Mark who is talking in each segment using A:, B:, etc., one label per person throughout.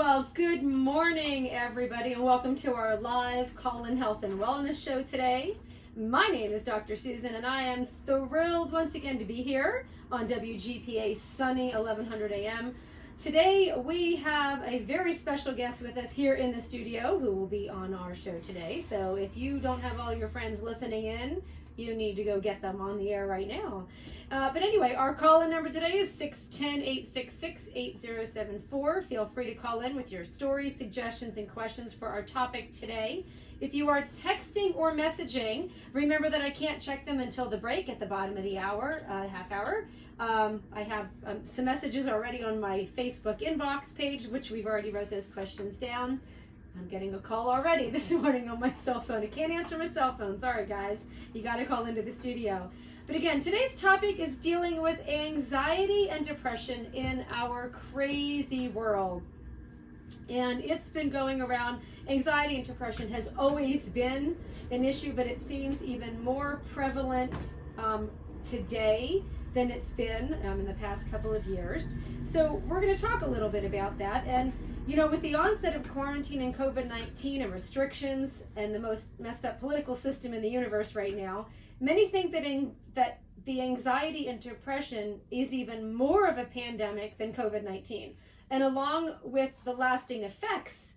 A: Well, good morning, everybody, and welcome to our live call-in health and wellness show today. My name is Dr. Susan, and I am thrilled once again to be here on WGPA sunny 1100 AM. Today, we have a very special guest with us here in the studio who will be on our show today. So if you don't have all your friends listening in, you need to go get them on the air right now. But anyway, our call-in number today is 610-866-8074. Feel free to call in with your stories, suggestions, and questions for our topic today. If you are texting or messaging, remember that I can't check them until the break at the bottom of the hour, half hour. I have some messages already on my Facebook inbox page, which we've already wrote those questions down. I'm getting a call already this morning on my cell phone. I can't answer my cell phone. Sorry, guys. You got to call into the studio. But again, today's topic is dealing with anxiety and depression in our crazy world. And it's been going around. Anxiety and depression has always been an issue, but it seems even more prevalent today than it's been in the past couple of years. So we're going to talk a little bit about that. And you know, with the onset of quarantine and COVID-19 and restrictions and the most messed up political system in the universe right now, many think that the anxiety and depression is even more of a pandemic than COVID-19. And along with the lasting effects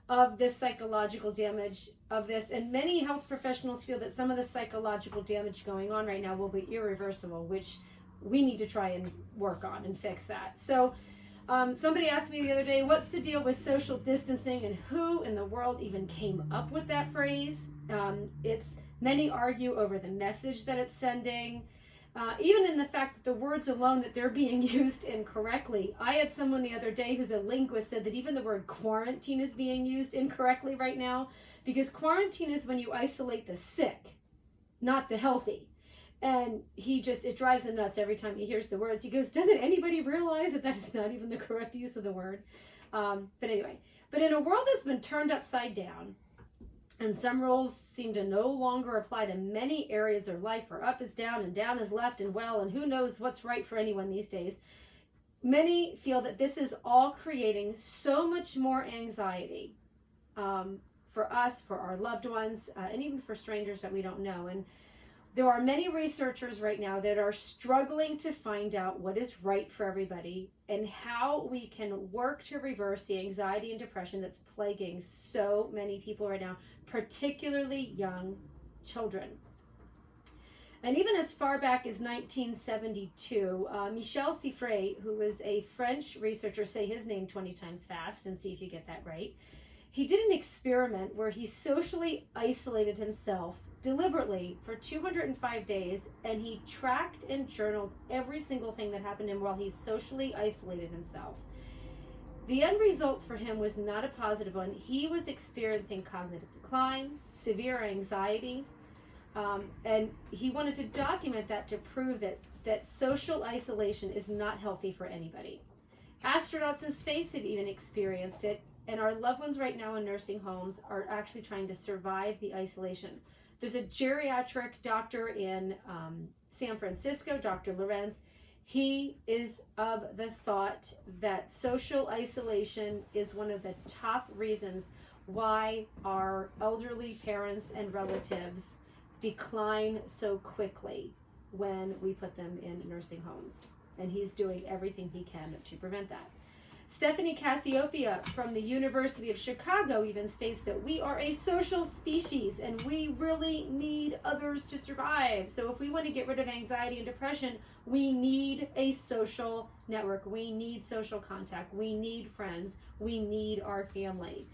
A: of this psychological damage of this, and many health professionals feel that some of the psychological damage going on right now will be irreversible, which we need to try and work on and fix that. So somebody asked me the other day, what's the deal with social distancing and who in the world even came up with that phrase? Many argue over the message that it's sending, even in the fact that the words alone that they're being used incorrectly. I had someone the other day who's a linguist said that even the word quarantine is being used incorrectly right now, because quarantine is when you isolate the sick, not the healthy. And it drives him nuts every time he hears the words. He goes, doesn't anybody realize that is not even the correct use of the word? But anyway, but in a world that's been turned upside down, and some rules seem to no longer apply to many areas of life, for up is down and down is left and well, and who knows what's right for anyone these days, many feel that this is all creating so much more anxiety for us, for our loved ones, and even for strangers that we don't know. And there are many researchers right now that are struggling to find out what is right for everybody and how we can work to reverse the anxiety and depression that's plaguing so many people right now, particularly young children. And even as far back as 1972, Michel Siffre, who was a French researcher, say his name 20 times fast and see if you get that right. He did an experiment where he socially isolated himself deliberately for 205 days, and he tracked and journaled every single thing that happened to him while he socially isolated himself. The end result for him was not a positive one. He was experiencing cognitive decline, severe anxiety, and he wanted to document that to prove that social isolation is not healthy for anybody. Astronauts in space have even experienced it, and our loved ones right now in nursing homes are actually trying to survive the isolation. There's a geriatric doctor in San Francisco, Dr. Lorenz. He is of the thought that social isolation is one of the top reasons why our elderly parents and relatives decline so quickly when we put them in nursing homes. And he's doing everything he can to prevent that. Stephanie Cassiopeia from the University of Chicago even states that we are a social species and we really need others to survive. So if we want to get rid of anxiety and depression, we need a social network. We need social contact. We need friends. We need our family.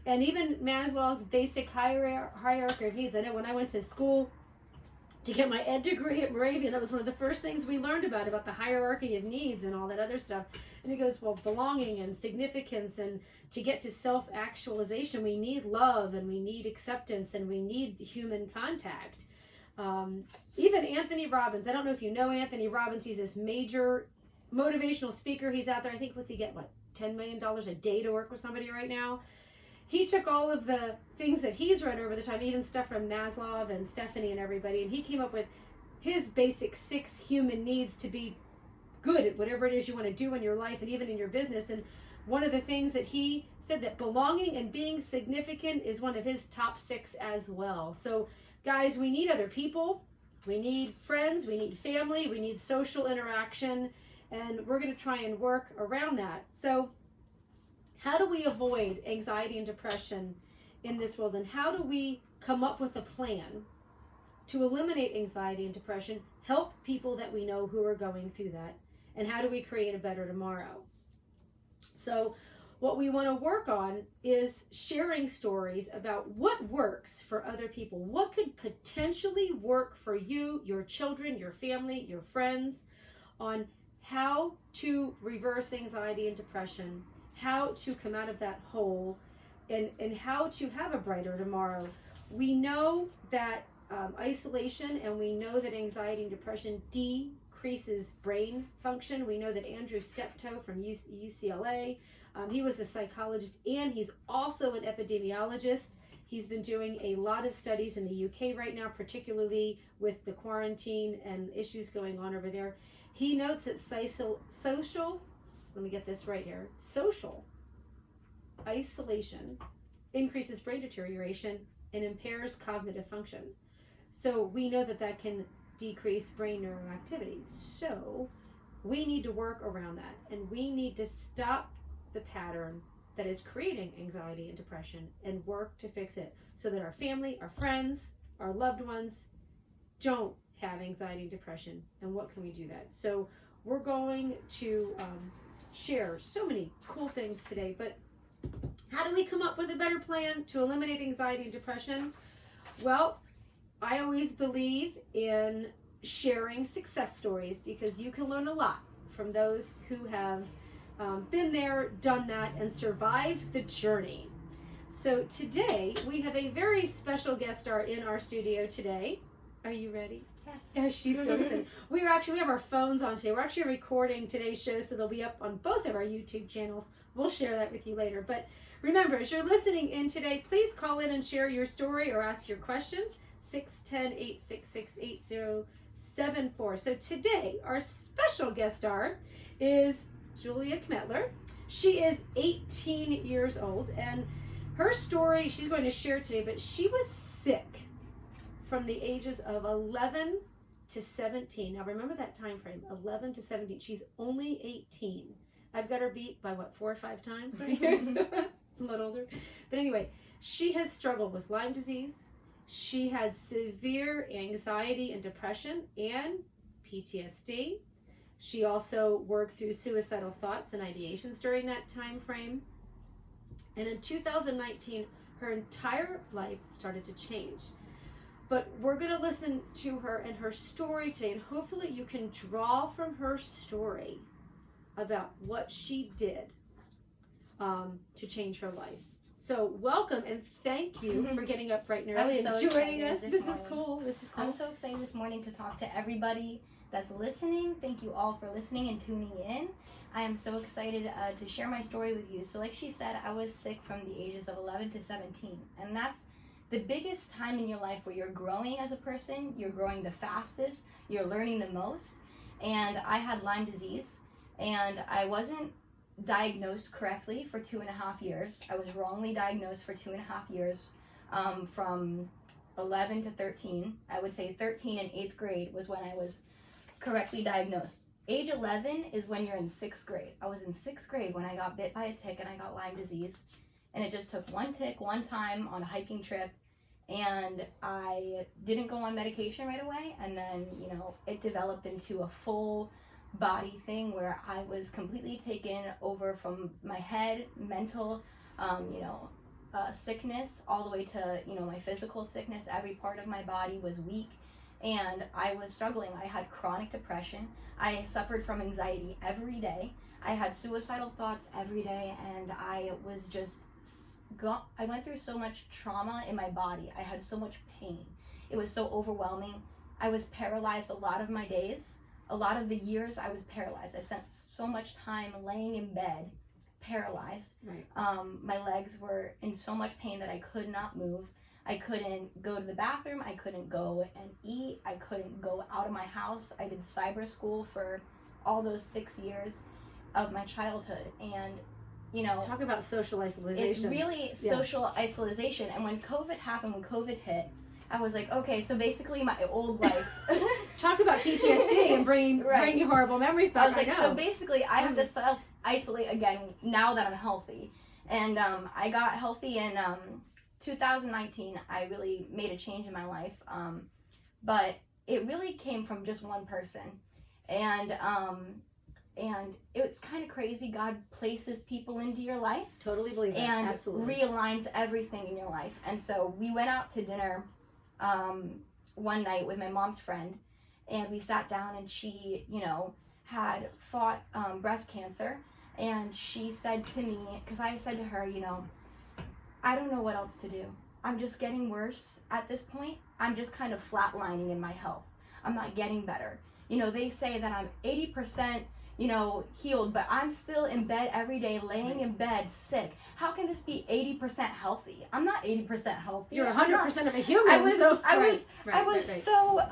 A: And even Maslow's basic hierarchy of needs. I know when I went to school to get my ed degree at Moravian, that was one of the first things we learned about the hierarchy of needs and all that other stuff. And he goes, well, belonging and significance, and to get to self-actualization, we need love and we need acceptance and we need human contact. Even Anthony Robbins, I don't know if you know Anthony Robbins, he's this major motivational speaker. He's out there, I think, what's he get, $10 million a day to work with somebody right now? He took all of the things that he's read over the time, even stuff from Maslow and Stephanie and everybody, and he came up with his basic 6 human needs to be good at whatever it is you want to do in your life and even in your business. And one of the things that he said, that belonging and being significant is one of his top 6 as well. So guys, we need other people, we need friends, we need family, we need social interaction, and we're going to try and work around that. So how do we avoid anxiety and depression in this world, and how do we come up with a plan to eliminate anxiety and depression, help people that we know who are going through that, and how do we create a better tomorrow? So what we want to work on is sharing stories about what works for other people, what could potentially work for you, your children, your family, your friends, on how to reverse anxiety and depression, how to come out of that hole, and how to have a brighter tomorrow. We know that isolation, and we know that anxiety and depression decreases brain function. We know that Andrew Steptoe from UCLA, he was a psychologist, and he's also an epidemiologist. He's been doing a lot of studies in the UK right now, particularly with the quarantine and issues going on over there. He notes that social, let me get this right here, social isolation increases brain deterioration and impairs cognitive function. So we know that that can decrease brain neuroactivity. So we need to work around that, and we need to stop the pattern that is creating anxiety and depression and work to fix it so that our family, our friends, our loved ones don't have anxiety and depression. And what can we do that? So we're going to share so many cool things today, but how do we come up with a better plan to eliminate anxiety and depression? Well, I always believe in sharing success stories, because you can learn a lot from those who have been there, done that, and survived the journey. So today we have a very special guest star in our studio today. Are you ready?
B: Yes.
A: Yeah, she's so good. We have our phones on today. We're actually recording today's show, so they'll be up on both of our YouTube channels. We'll share that with you later. But remember, as you're listening in today, please call in and share your story or ask your questions. 610-866-8074. So today, our special guest star is Julia Kammetler. She is 18 years old, and her story she's going to share today, but she was sick from the ages of 11 to 17. Now remember that time frame, 11 to 17. She's only 18. I've got her beat by 4 or 5 times right here. A lot older. But anyway, she has struggled with Lyme disease. She had severe anxiety and depression and PTSD. She also worked through suicidal thoughts and ideations during that time frame. And in 2019, her entire life started to change. But we're going to listen to her and her story today, and hopefully you can draw from her story about what she did to change her life. So welcome, and thank you for getting up bright and early and joining us. This is cool. This is cool.
B: I'm so excited this morning to talk to everybody that's listening. Thank you all for listening and tuning in. I am so excited to share my story with you. So like she said, I was sick from the ages of 11 to 17, and that's the biggest time in your life where you're growing as a person. You're growing the fastest, you're learning the most. And I had Lyme disease, and I wasn't diagnosed correctly for 2.5 years. I was wrongly diagnosed for 2.5 years, from 11 to 13. I would say 13 and 8th grade was when I was correctly diagnosed. Age 11 is when you're in 6th grade. I was in 6th grade when I got bit by a tick and I got Lyme disease. And it just took one tick, one time on a hiking trip. And I didn't go on medication right away. And then, it developed into a full body thing where I was completely taken over from my head, mental, sickness, all the way to, my physical sickness. Every part of my body was weak. And I was struggling. I had chronic depression. I suffered from anxiety every day. I had suicidal thoughts every day, and I was just I went through so much trauma in my body. I had so much pain. It was so overwhelming. I was paralyzed a lot of my days. A lot of the years I was paralyzed. I spent so much time laying in bed, paralyzed.
A: Right.
B: My legs were in so much pain that I could not move. I couldn't go to the bathroom. I couldn't go and eat. I couldn't go out of my house. I did cyber school for all those 6 years of my childhood. And
A: Talk about social isolation.
B: It's really social isolation. And when COVID happened, when COVID hit, I was like, okay, so basically my old life.
A: Talk about PTSD and bringing horrible memories back.
B: I was like, so basically I have to self-isolate again now that I'm healthy. And I got healthy in 2019. I really made a change in my life. But it really came from just one person. And it's kind of crazy. God places people into your life.
A: Totally believe that.
B: And
A: absolutely
B: realigns everything in your life. And so we went out to dinner one night with my mom's friend, and we sat down, and she, had fought breast cancer. And she said to me, because I said to her, I don't know what else to do. I'm just getting worse at this point. I'm just kind of flatlining in my health. I'm not getting better. They say that I'm 80%, healed, but I'm still in bed every day, laying in bed sick. How can this be 80% healthy? I'm not 80% healthy.
A: You're 100% of a human.
B: I was
A: so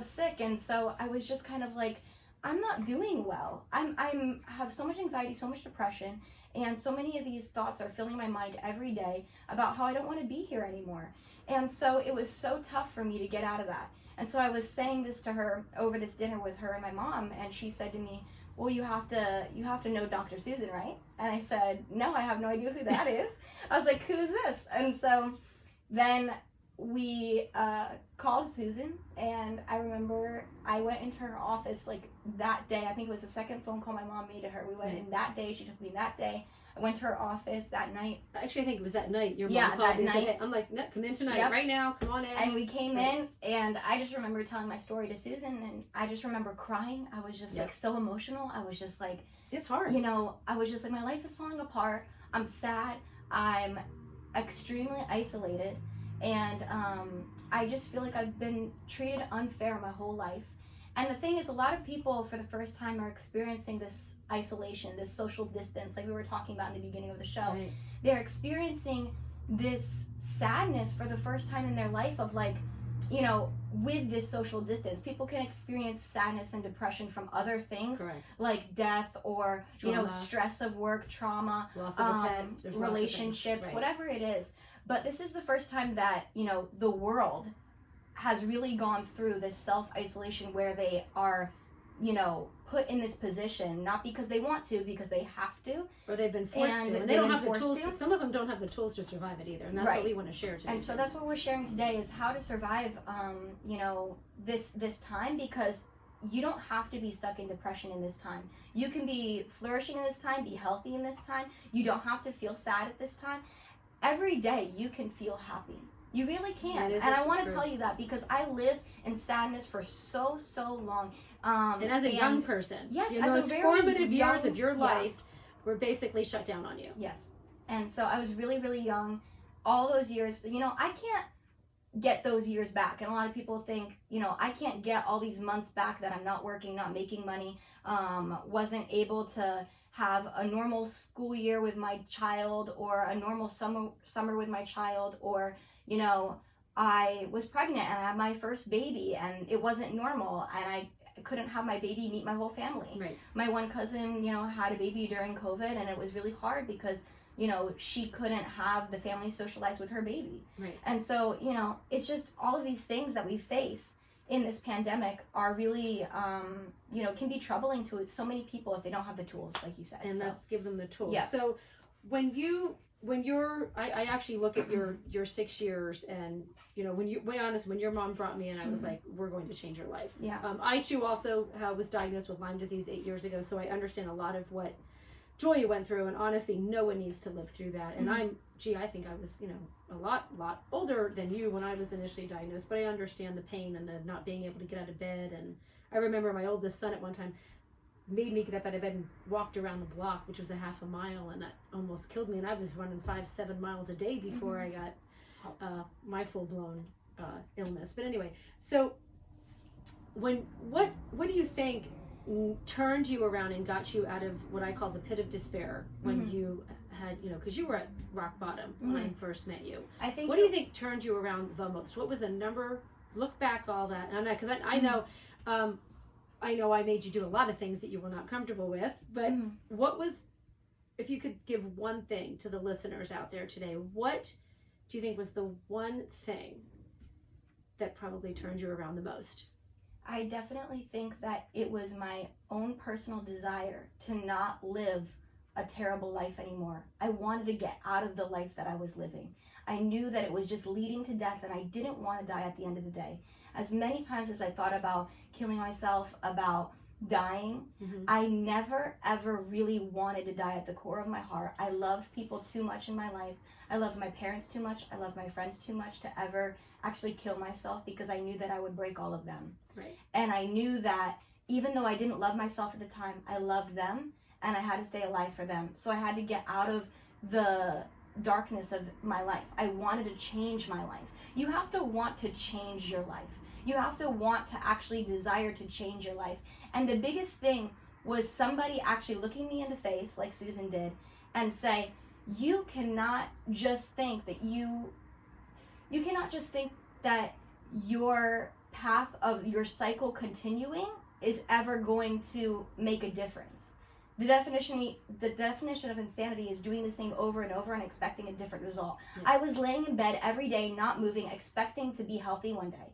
B: sick, and so I was just kind of like, I'm not doing well. I have so much anxiety, so much depression, and so many of these thoughts are filling my mind every day about how I don't want to be here anymore. And so it was so tough for me to get out of that. And so I was saying this to her over this dinner with her and my mom, and she said to me, well, you have to know Dr. Susan, right? And I said, no, I have no idea who that is. I was like, who is this? And so then we called Susan, and I remember I went into her office like that day. I think it was the second phone call my mom made to her. We went in that day. She took me that day. I went to her office that night.
A: Actually, I think it was that night. Your mom called me. Said, I'm like, no, come in tonight, right now. Come on in.
B: And we came in, and I just remember telling my story to Susan, and I just remember crying. I was just like so emotional. I was just like,
A: it's hard.
B: I was just like, my life is falling apart. I'm sad. I'm extremely isolated, and I just feel like I've been treated unfair my whole life. And the thing is, a lot of people for the first time are experiencing this isolation, this social distance, like we were talking about in the beginning of the show.
A: Right.
B: They're experiencing this sadness for the first time in their life of like, with this social distance. People can experience sadness and depression from other things, like death or, trauma. Stress of work, trauma,
A: loss of a pet,
B: relationships, whatever it is. But this is the first time that, the world has really gone through this self-isolation where they are, put in this position, not because they want to, because they have to.
A: Or they've been forced to. And they don't have the tools to. Some of them don't have the tools to survive it either. And that's what we want to share today.
B: And so that's what we're sharing today is how to survive, this time, because you don't have to be stuck in depression in this time. You can be flourishing in this time, be healthy in this time. You don't have to feel sad at this time. Every day you can feel happy. You really can. And I want to tell you that because I lived in sadness for so long.
A: And as a young person,
B: yes,
A: those formative years of your life were basically shut down on you.
B: Yes. And so I was really, really young. All those years, I can't get those years back. And a lot of people think, I can't get all these months back that I'm not working, not making money, wasn't able to have a normal school year with my child or a normal summer with my child, or, I was pregnant and I had my first baby and it wasn't normal and I couldn't have my baby meet my whole family.
A: Right.
B: My one cousin, had a baby during COVID and it was really hard because, she couldn't have the family socialize with her baby.
A: Right.
B: And so, it's just all of these things that we face in this pandemic are really, can be troubling to so many people if they don't have the tools, like you said.
A: And let's give them the tools.
B: Yeah.
A: So I actually look at your 6 years, and when your mom brought me in, I was like, we're going to change your life.
B: Yeah.
A: I too also was diagnosed with Lyme disease 8 years ago, so I understand a lot of what Julia went through, and honestly, no one needs to live through that. And I think I was, a lot older than you when I was initially diagnosed, but I understand the pain and the not being able to get out of bed. And I remember my oldest son at one time made me get up out of bed and walked around the block, which was a half a mile, and that almost killed me. And I was running 5-7 miles a day before I got my full-blown illness. But anyway, so what do you think turned you around and got you out of what I call the pit of despair when you had, because you were at rock bottom when I first met you. What do you think turned you around the most? What was the number? Look back, all that, and because I know I know I made you do a lot of things that you were not comfortable with, but what was if you could give one thing to the listeners out there today, what do you think was the one thing that probably turned you around the most?
B: I definitely think that it was my own personal desire to not live a terrible life anymore. I wanted to get out of the life that I was living. I knew that it was just leading to death, and I didn't want to die at the end of the day. As many times as I thought about killing myself, about dying, I never ever really wanted to die at the core of my heart. I loved people too much in my life. I loved my parents too much. I loved my friends too much to ever actually kill myself, because I knew that I would break all of them.
A: Right.
B: And I knew that even though I didn't love myself at the time, I loved them, and I had to stay alive for them. So I had to get out of the darkness of my life. I wanted to change my life. You have to want to change your life. You have to want to actually desire to change your life. And the biggest thing was somebody actually looking me in the face, like Susan did, and say, you cannot just think that your path of your cycle continuing is ever going to make a difference. The definition of insanity is doing the same over and over and expecting a different result.
A: Yeah.
B: I was laying in bed every day, not moving, expecting to be healthy one day.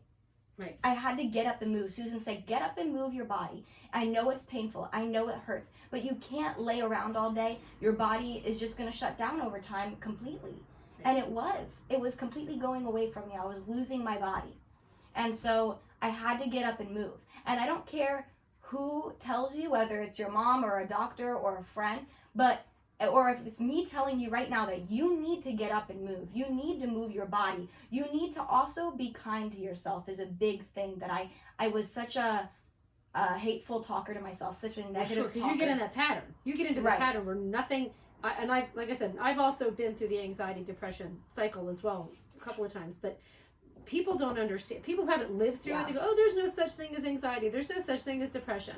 A: Right.
B: I had to get up and move. Susan said, get up and move your body. I know it's painful. I know it hurts. But you can't lay around all day. Your body is just going to shut down over time completely.
A: Right.
B: And it was completely going away from me. I was losing my body. And so I had to get up and move. And I don't care who tells you, whether it's your mom or a doctor or a friend, or if it's me telling you right now that you need to get up and move. You need to move your body. You need to also be kind to yourself is a big thing that I was such a hateful talker to myself, such a negative talker.
A: Because you get in that pattern. You get into the pattern where nothing, like I said, I've also been through the anxiety, depression cycle as well a couple of times, but people don't understand. People who haven't lived through it, they go, oh, there's no such thing as anxiety. There's no such thing as depression.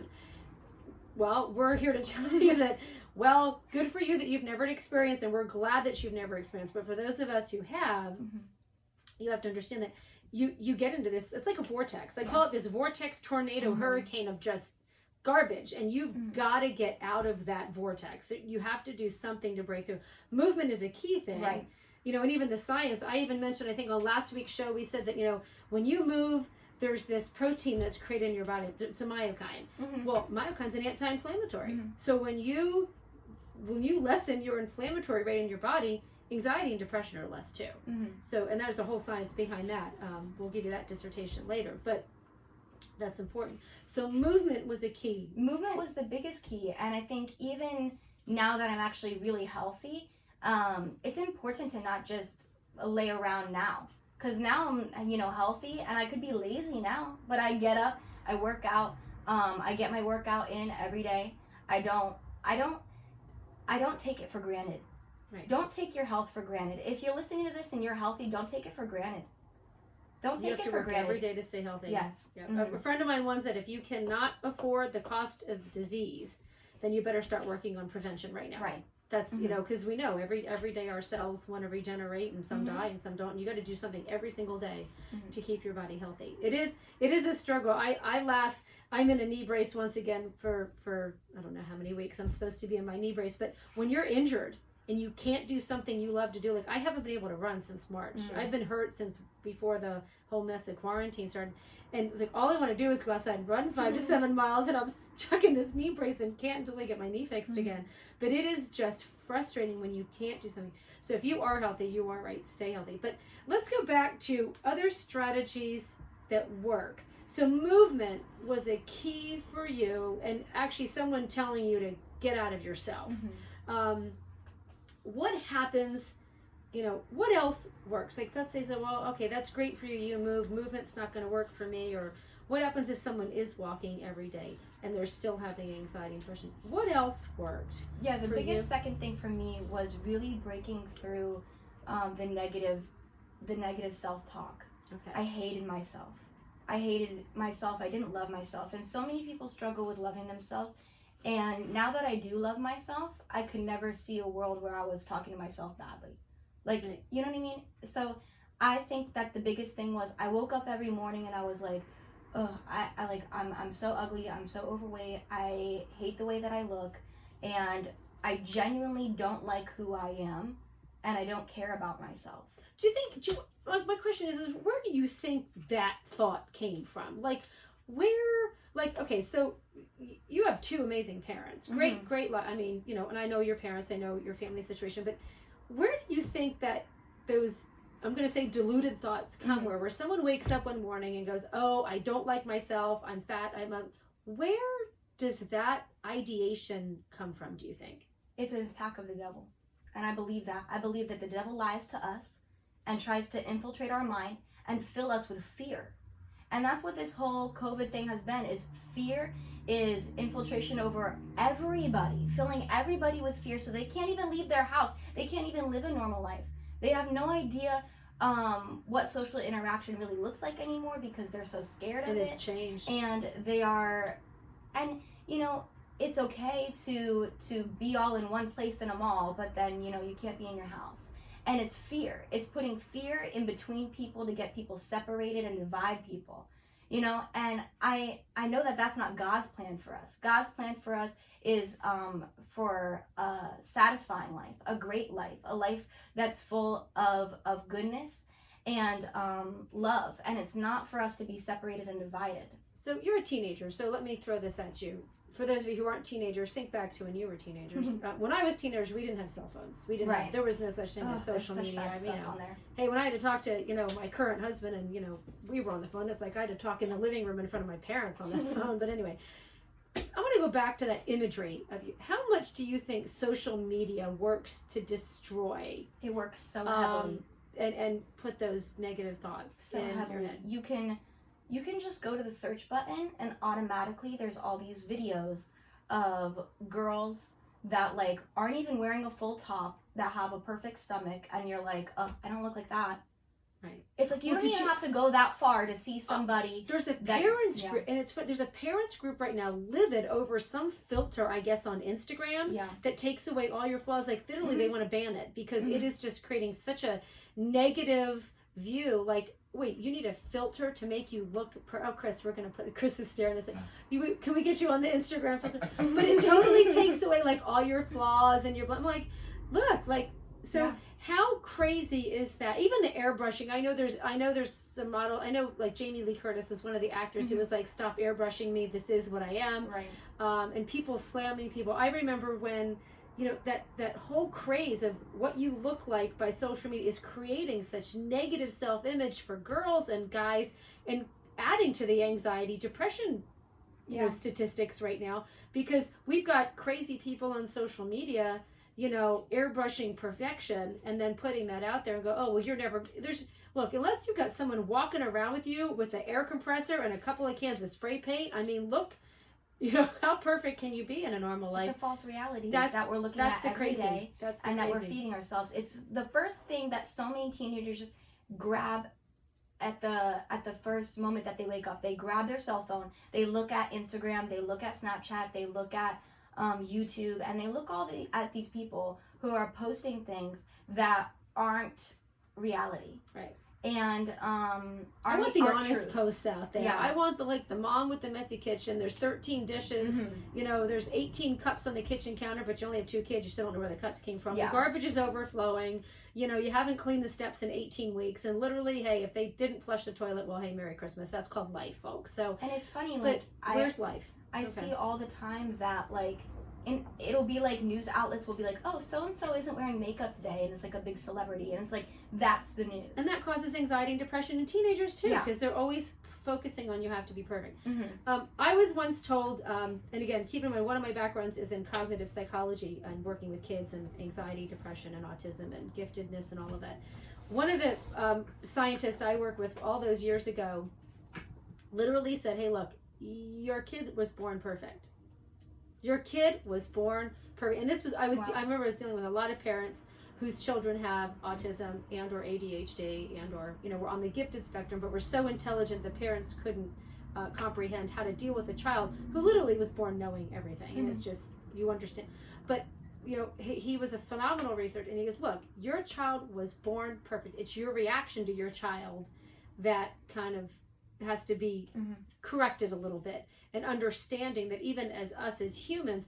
A: Well, we're here to tell you that, well, good for you that you've never experienced, and we're glad that you've never experienced. But for those of us who have, you have to understand that you get into this, it's like a vortex. I call it this vortex, tornado, hurricane of just garbage, and you've got to get out of that vortex. You have to do something to break through. Movement is a key thing. Right. You know, and even the science, I even mentioned, I think on last week's show, we said that, you know, when you move, there's this protein that's created in your body. It's a myokine. Well, myokine's an anti-inflammatory. So when you lessen your inflammatory rate in your body, anxiety and depression are less too. So, and there's a whole science behind that. We'll give you that dissertation later, but that's important. So movement was a key. Movement was the biggest key. And I think even now that I'm actually really healthy, it's important to not just lay around now. Because now I'm, healthy, and I could be lazy now, but I get up, I work out, I get my workout in every day. I don't take it for granted. Right. Don't take your health for granted. If you're listening to this and you're healthy, don't take it for granted. Don't take it for granted. You have to work every day to stay healthy. Yes. Yep. A friend of mine once said, if you cannot afford the cost of disease, then you better start working on prevention right now. Right. That's, because we know every day our cells want to regenerate, and some die and some don't. And you got to do something every single day to keep your body healthy. It is a struggle. I laugh. I'm in a knee brace once again for I don't know how many weeks I'm supposed to be in my knee brace. But when you're injured and you can't do something you love to do, like I haven't been able to run since March. I've been hurt since before the whole mess of quarantine started. And it's like, all I want to do is go outside and run 5 to 7 miles, and I'm stuck in this knee brace and can't until I get my knee fixed again. But it is just frustrating when you can't do something. So if you are healthy, you are right, stay healthy. But let's go back to other strategies that work. So movement was a key for you, and actually someone telling you to get out of yourself. What happens, what else works? Like, let's say, well, okay, that's great for you, you move, movement's not going to work for me. Or what happens if someone is walking every day and they're still having anxiety and depression? What else worked? Yeah, the biggest second thing for me was really breaking through the negative self-talk. Okay. I hated myself. I didn't love myself. And so many people struggle with loving themselves. And now that I do love myself, I could never see a world where I was talking to myself badly. Like, you know what I mean? So I think that the biggest thing was I woke up every morning and I was like, oh, I'm so ugly. I'm so overweight. I hate the way that I look. And
B: I genuinely don't like who I am, and I don't care about myself.
A: My question is where do you think that thought came from? Like, okay, so you have two amazing parents. Great, I mean, and I know your parents, I know your family situation, but where do you think that those, I'm going to say deluded thoughts come where someone wakes up one morning and goes, oh, I don't like myself, I'm fat, where does that ideation come from, do you think?
B: It's an attack of the devil. And I believe that. I believe that the devil lies to us and tries to infiltrate our mind and fill us with fear. And that's what this whole COVID thing has been, is fear, is infiltration over everybody, filling everybody with fear so they can't even leave their house. They can't even live a normal life. They have no idea what social interaction really looks like anymore because they're so scared of it.
A: It has changed.
B: And it's okay to be all in one place in a mall, but then, you can't be in your house. And it's fear. It's putting fear in between people to get people separated and divide people, and I know that that's not God's plan for us. God's plan for us is for a satisfying life, a great life, a life that's full of goodness and love. And it's not for us to be separated and divided.
A: So you're a teenager, so let me throw this at you. For those of you who aren't teenagers, think back to when you were teenagers. When I was teenagers, we didn't have cell phones. We didn't.
B: Right.
A: There was no such thing as social media.
B: On there.
A: Hey, when I had to talk to my current husband, and we were on the phone, it's like I had to talk in the living room in front of my parents on the phone. But anyway, I want to go back to that imagery of you. How much do you think social media works to destroy?
B: It works so heavily.
A: And put those negative thoughts
B: so
A: in
B: heavily.
A: your head.
B: You can just go to the search button and automatically there's all these videos of girls that aren't even wearing a full top, that have a perfect stomach, and you're like, oh, I don't look like that.
A: Right.
B: It's like you don't even have to go that far to see somebody.
A: There's a parents group, and there's a parents group right now livid over some filter, I guess, on Instagram that takes away all your flaws. Like literally, they want to ban it because it is just creating such a negative view. Like, wait, you need a filter to make you look. Chris, Chris is staring. It's like, can we get you on the Instagram filter? But it totally takes away all your flaws and your. I'm like, look, so. Yeah. How crazy is that? Even the airbrushing. I know there's some model. I know Jamie Lee Curtis was one of the actors who was like, "Stop airbrushing me. This is what I am."
B: Right.
A: And people slamming people. I remember when that whole craze of what you look like by social media is creating such negative self-image for girls and guys, and adding to the anxiety, depression, statistics right now, because we've got crazy people on social media. Airbrushing perfection and then putting that out there and go, oh, well, unless you've got someone walking around with you with an air compressor and a couple of cans of spray paint, I mean, look, how perfect can you be in a normal life?
B: It's a false reality that we're looking at every day. And that we're feeding ourselves. It's the first thing that so many teenagers just grab at the first moment that they wake up. They grab their cell phone, they look at Instagram, they look at Snapchat, they look at YouTube, and they look at these people who are posting things that aren't reality.
A: Right.
B: And
A: I want the honest posts out there. Yeah. I want the mom with the messy kitchen. There's 13 dishes. There's 18 cups on the kitchen counter, but you only have 2 kids. You still don't know where the cups came from. Yeah. The garbage is overflowing. You haven't cleaned the steps in 18 weeks. And literally, hey, if they didn't flush the toilet, well, hey, Merry Christmas. That's called life, folks. So. And
B: it's funny,
A: where's life?
B: I see all the time that it'll be news outlets will be like, oh, so-and-so isn't wearing makeup today, and it's a big celebrity, and it's that's the news. And that
A: causes anxiety and depression in teenagers too, because they're always focusing on you have to be perfect. I was once told, and again, keep in mind, one of my backgrounds is in cognitive psychology and working with kids and anxiety, depression, and autism, and giftedness, and all of that. One of the scientists I worked with all those years ago literally said, hey, look, your kid was born perfect. Your kid was born perfect. And this was, I remember I was dealing with a lot of parents whose children have autism and or ADHD and or, were on the gifted spectrum, but were so intelligent the parents couldn't comprehend how to deal with a child who literally was born knowing everything. And it's just, you understand. But, he was a phenomenal researcher, and he goes, look, your child was born perfect. It's your reaction to your child that kind of has to be corrected a little bit, and understanding that even as us as humans,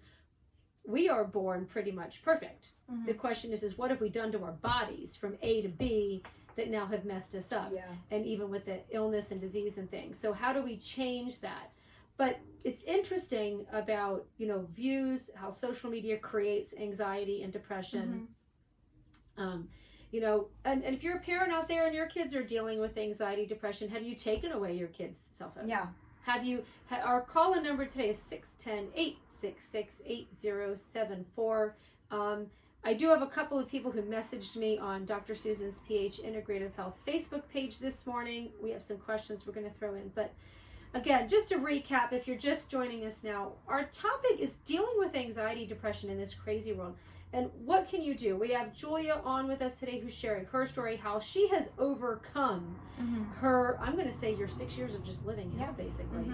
A: we are born pretty much perfect.
B: Mm-hmm.
A: The question is what have we done to our bodies from A to B that now have messed us up?
B: Yeah.
A: And even with the illness and disease and things. So how do we change that? But it's interesting about, views, how social media creates anxiety and depression.
B: Mm-hmm.
A: And if you're a parent out there and your kids are dealing with anxiety, depression, have you taken away your kids' cell phones?
B: Yeah.
A: Our call-in number today is 610-866-8074. I do have a couple of people who messaged me on Dr. Susan's PH Integrative Health Facebook page this morning. We have some questions we're going to throw in. But again, just to recap, if you're just joining us now, our topic is dealing with anxiety, depression in this crazy world. And what can you do? We have Julia on with us today who's sharing her story, how she has overcome her, I'm going to say your 6 years of just living it, basically,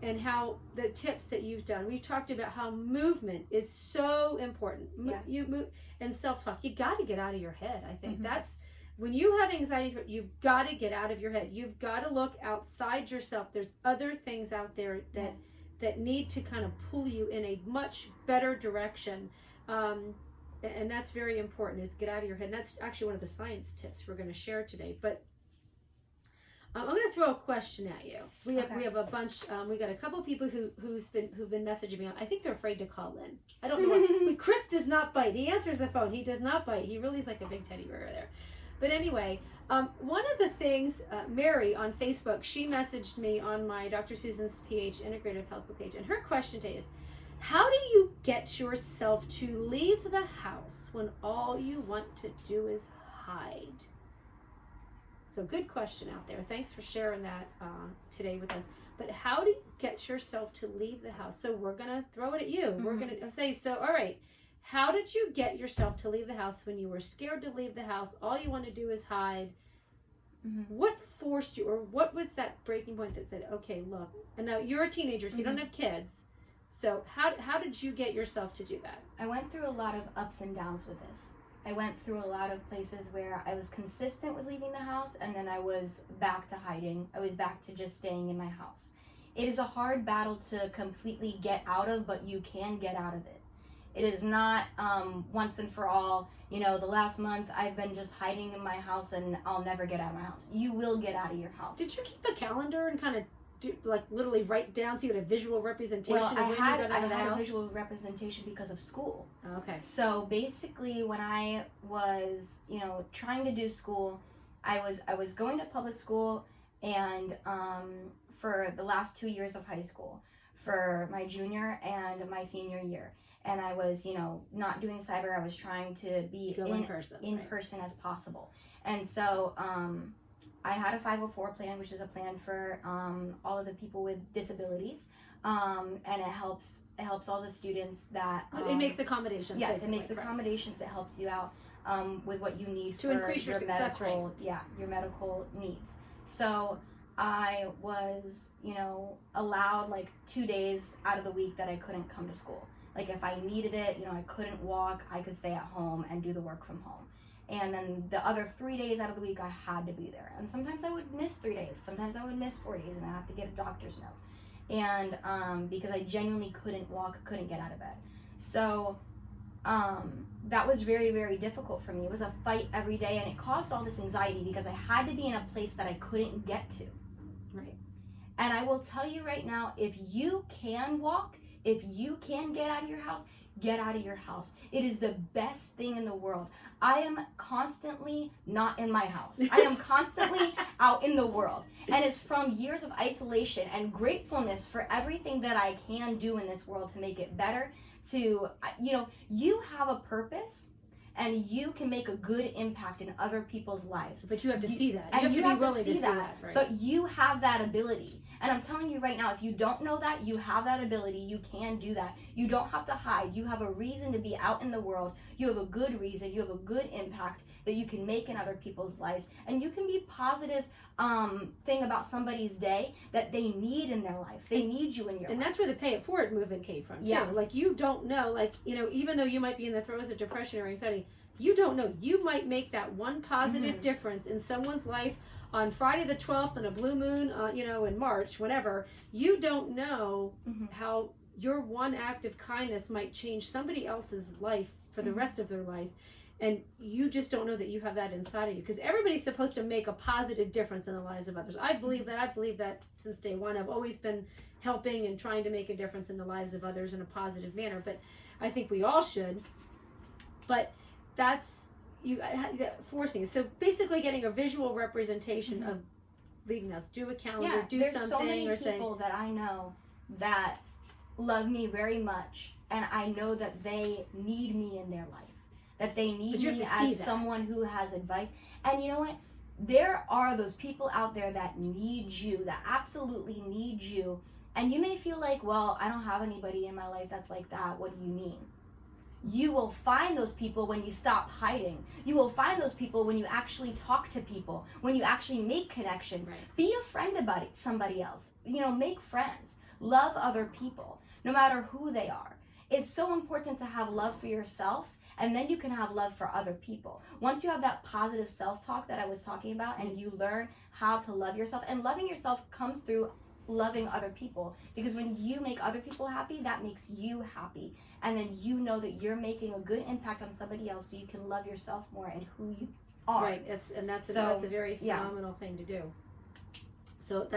A: and how the tips that you've done. We've talked about how movement is so important.
B: Yes.
A: You move, and self-talk. You got to get out of your head. I think that's, when you have anxiety, you've got to get out of your head. You've got to look outside yourself. There's other things out there that need to kind of pull you in a much better direction. And that's very important, is get out of your head. And that's actually one of the science tips we're going to share today. But I'm going to throw a question at you. We have a bunch. We got a couple of people who've been messaging me. I think they're afraid to call in. I don't know. Chris does not bite. He answers the phone. He does not bite. He really is like a big teddy bear there. But anyway, one of the things, Mary on Facebook, she messaged me on my Dr. Susan's PH Integrative Health page, and her question today is, how do you get yourself to leave the house when all you want to do is hide? So good question out there. Thanks for sharing that today with us. But how do you get yourself to leave the house? So we're going to throw it at you. We're going to say, so, all right, how did you get yourself to leave the house when you were scared to leave the house? All you want to do is hide. What forced you, or what was that breaking point that said, okay, look, and now you're a teenager, so you don't have kids. So how did you get yourself to do that?
B: I went through a lot of ups and downs with this. I went through a lot of places where I was consistent with leaving the house, and then I was back to hiding. I was back to just staying in my house. It is a hard battle to completely get out of, but you can get out of it. It is not once and for all, the last month I've been just hiding in my house and I'll never get out of my house. You will get out of your house.
A: Did you keep a calendar and kind of literally write down so you had a visual representation of when you got out of the house?
B: A visual representation because of school.
A: Okay.
B: So basically when I was, trying to do school, I was going to public school, and for the last 2 years of high school, for my junior and my senior year. And I was, not doing cyber. I was trying to be in person as possible. And so I had a 504 plan, which is a plan for all of the people with disabilities, and it helps all the students that
A: it makes accommodations.
B: Yes, it makes accommodations. It helps you out with what you need
A: to increase your success rate.
B: Yeah, your medical needs. So I was, allowed like 2 days out of the week that I couldn't come to school. Like if I needed it, I couldn't walk, I could stay at home and do the work from home. And then the other 3 days out of the week, I had to be there. And sometimes I would miss 3 days. Sometimes I would miss 4 days, and I have to get a doctor's note. And because I genuinely couldn't walk, couldn't get out of bed. So that was very, very difficult for me. It was a fight every day, and it caused all this anxiety because I had to be in a place that I couldn't get to.
A: Right.
B: And I will tell you right now, if you can walk, if you can get out of your house, get out of your house. It is the best thing in the world. I am constantly not in my house. I am constantly out in the world. And it's from years of isolation and gratefulness for everything that I can do in this world to make it better. To, you have a purpose, and you can make a good impact in other people's lives.
A: But you have to see that.
B: You have to
A: willing
B: see that.
A: Right?
B: But you have that ability. And I'm telling you right now, if you don't know that, you have that ability. You can do that. You don't have to hide. You have a reason to be out in the world. You have a good reason. You have a good impact that you can make in other people's lives. And you can be positive thing about somebody's day that they need in their life. They need you in your life.
A: And that's where the Pay It Forward movement came from, too.
B: Yeah.
A: Like, you don't know, even though you might be in the throes of depression or anxiety, you don't know. You might make that one positive difference in someone's life on Friday the 12th on a blue moon, in March, whatever. You don't know how your one act of kindness might change somebody else's life for the rest of their life. And you just don't know that you have that inside of you, because everybody's supposed to make a positive difference in the lives of others. I believe that. I believe that since day one. I've always been helping and trying to make a difference in the lives of others in a positive manner. But I think we all should. But that's forcing you. So basically, getting a visual representation of leading us. Do a calendar. Do
B: there's
A: something.
B: So many
A: or
B: people that I know that love me very much, and I know that they need me in their life. That they need me as someone who has advice. And you know what? There are those people out there that need you, that absolutely need you. And you may feel like, well, I don't have anybody in my life that's like that. What do you mean? You will find those people when you stop hiding. You will find those people when you actually talk to people, when you actually make connections.
A: Right.
B: Be a friend about somebody else. Make friends. Love other people, no matter who they are. It's so important to have love for yourself, and then you can have love for other people. Once you have that positive self-talk that I was talking about, and you learn how to love yourself, and loving yourself comes through loving other people, because when you make other people happy, that makes you happy, and then you know that you're making a good impact on somebody else, so you can love yourself more and who you are.
A: Right, that's a very phenomenal thing to do. So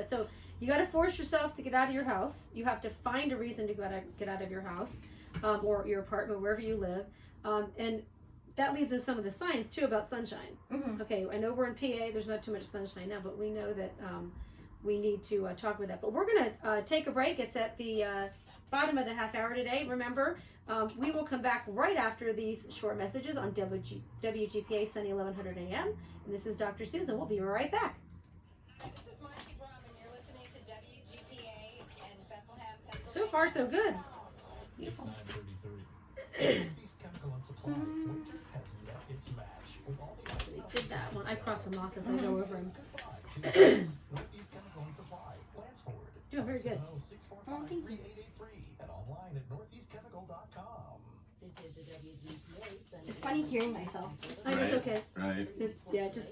A: so you got to force yourself to get out of your house. You have to find a reason to get out of your house, or your apartment, wherever you live. And that leads us some of the signs too about sunshine. Okay, I know we're in PA, there's not too much sunshine now, but we know that we need to talk about that. But we're going to take a break. It's at the bottom of the half hour today. Remember, we will come back right after these short messages on WGPA Sunny 1100 AM. And this is Dr. Susan. We'll be right back.
C: This is Monty Brum, and you're listening to WGPA in Bethlehem, Pennsylvania.
A: So far, so good.
D: Beautiful. Northeast Chemical and Supply. Winter has met its match with all the
A: We did that one. I cross them off as I go over them.
D: Northeast Chemical and Supply. Lansford.
A: Doing very good.
D: 645-3883 and online at northeastchemical.com.
C: This is the WGPA Sunday.
B: It's funny hearing myself.
A: It's okay.
E: Right.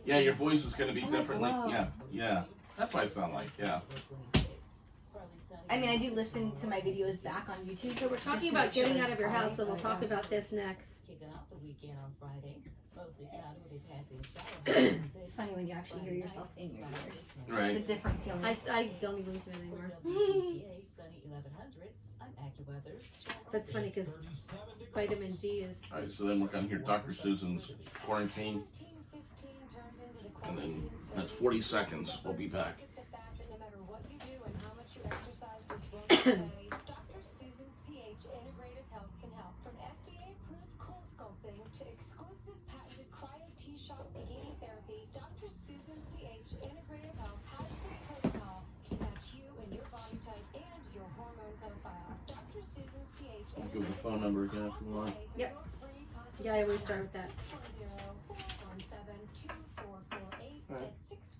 A: Yeah,
E: Your voice is going to be
A: Oh,
E: different.
A: wow.
E: Yeah. That's what I sound like. Yeah.
B: I mean, I do listen to my videos back on YouTube.
A: So we're talking about getting out of your house, so we'll talk about this next.
C: Kicking off the weekend on Friday. Mostly cloudy with a passing shower.
B: It's funny when you actually hear yourself in your ears.
E: Right.
B: It's a different feeling.
A: I don't even listen anymore.
C: WGPA Sunny 1100. I'm AccuWeather's.
A: That's funny because vitamin D is.
E: All right. So then we're going to hear Dr. Susan's quarantine, and then that's 40 seconds. We'll be back.
F: Dr. Susan's pH Integrative Health can help. From FDA-approved cool sculpting to exclusive patented cryo T-shock bikini therapy, Dr. Susan's pH Integrative Health has the protocol to match you and your body type and your hormone profile. Dr. Susan's pH
E: Give the phone number again if you want.
A: Yep. Yeah, I always start with that.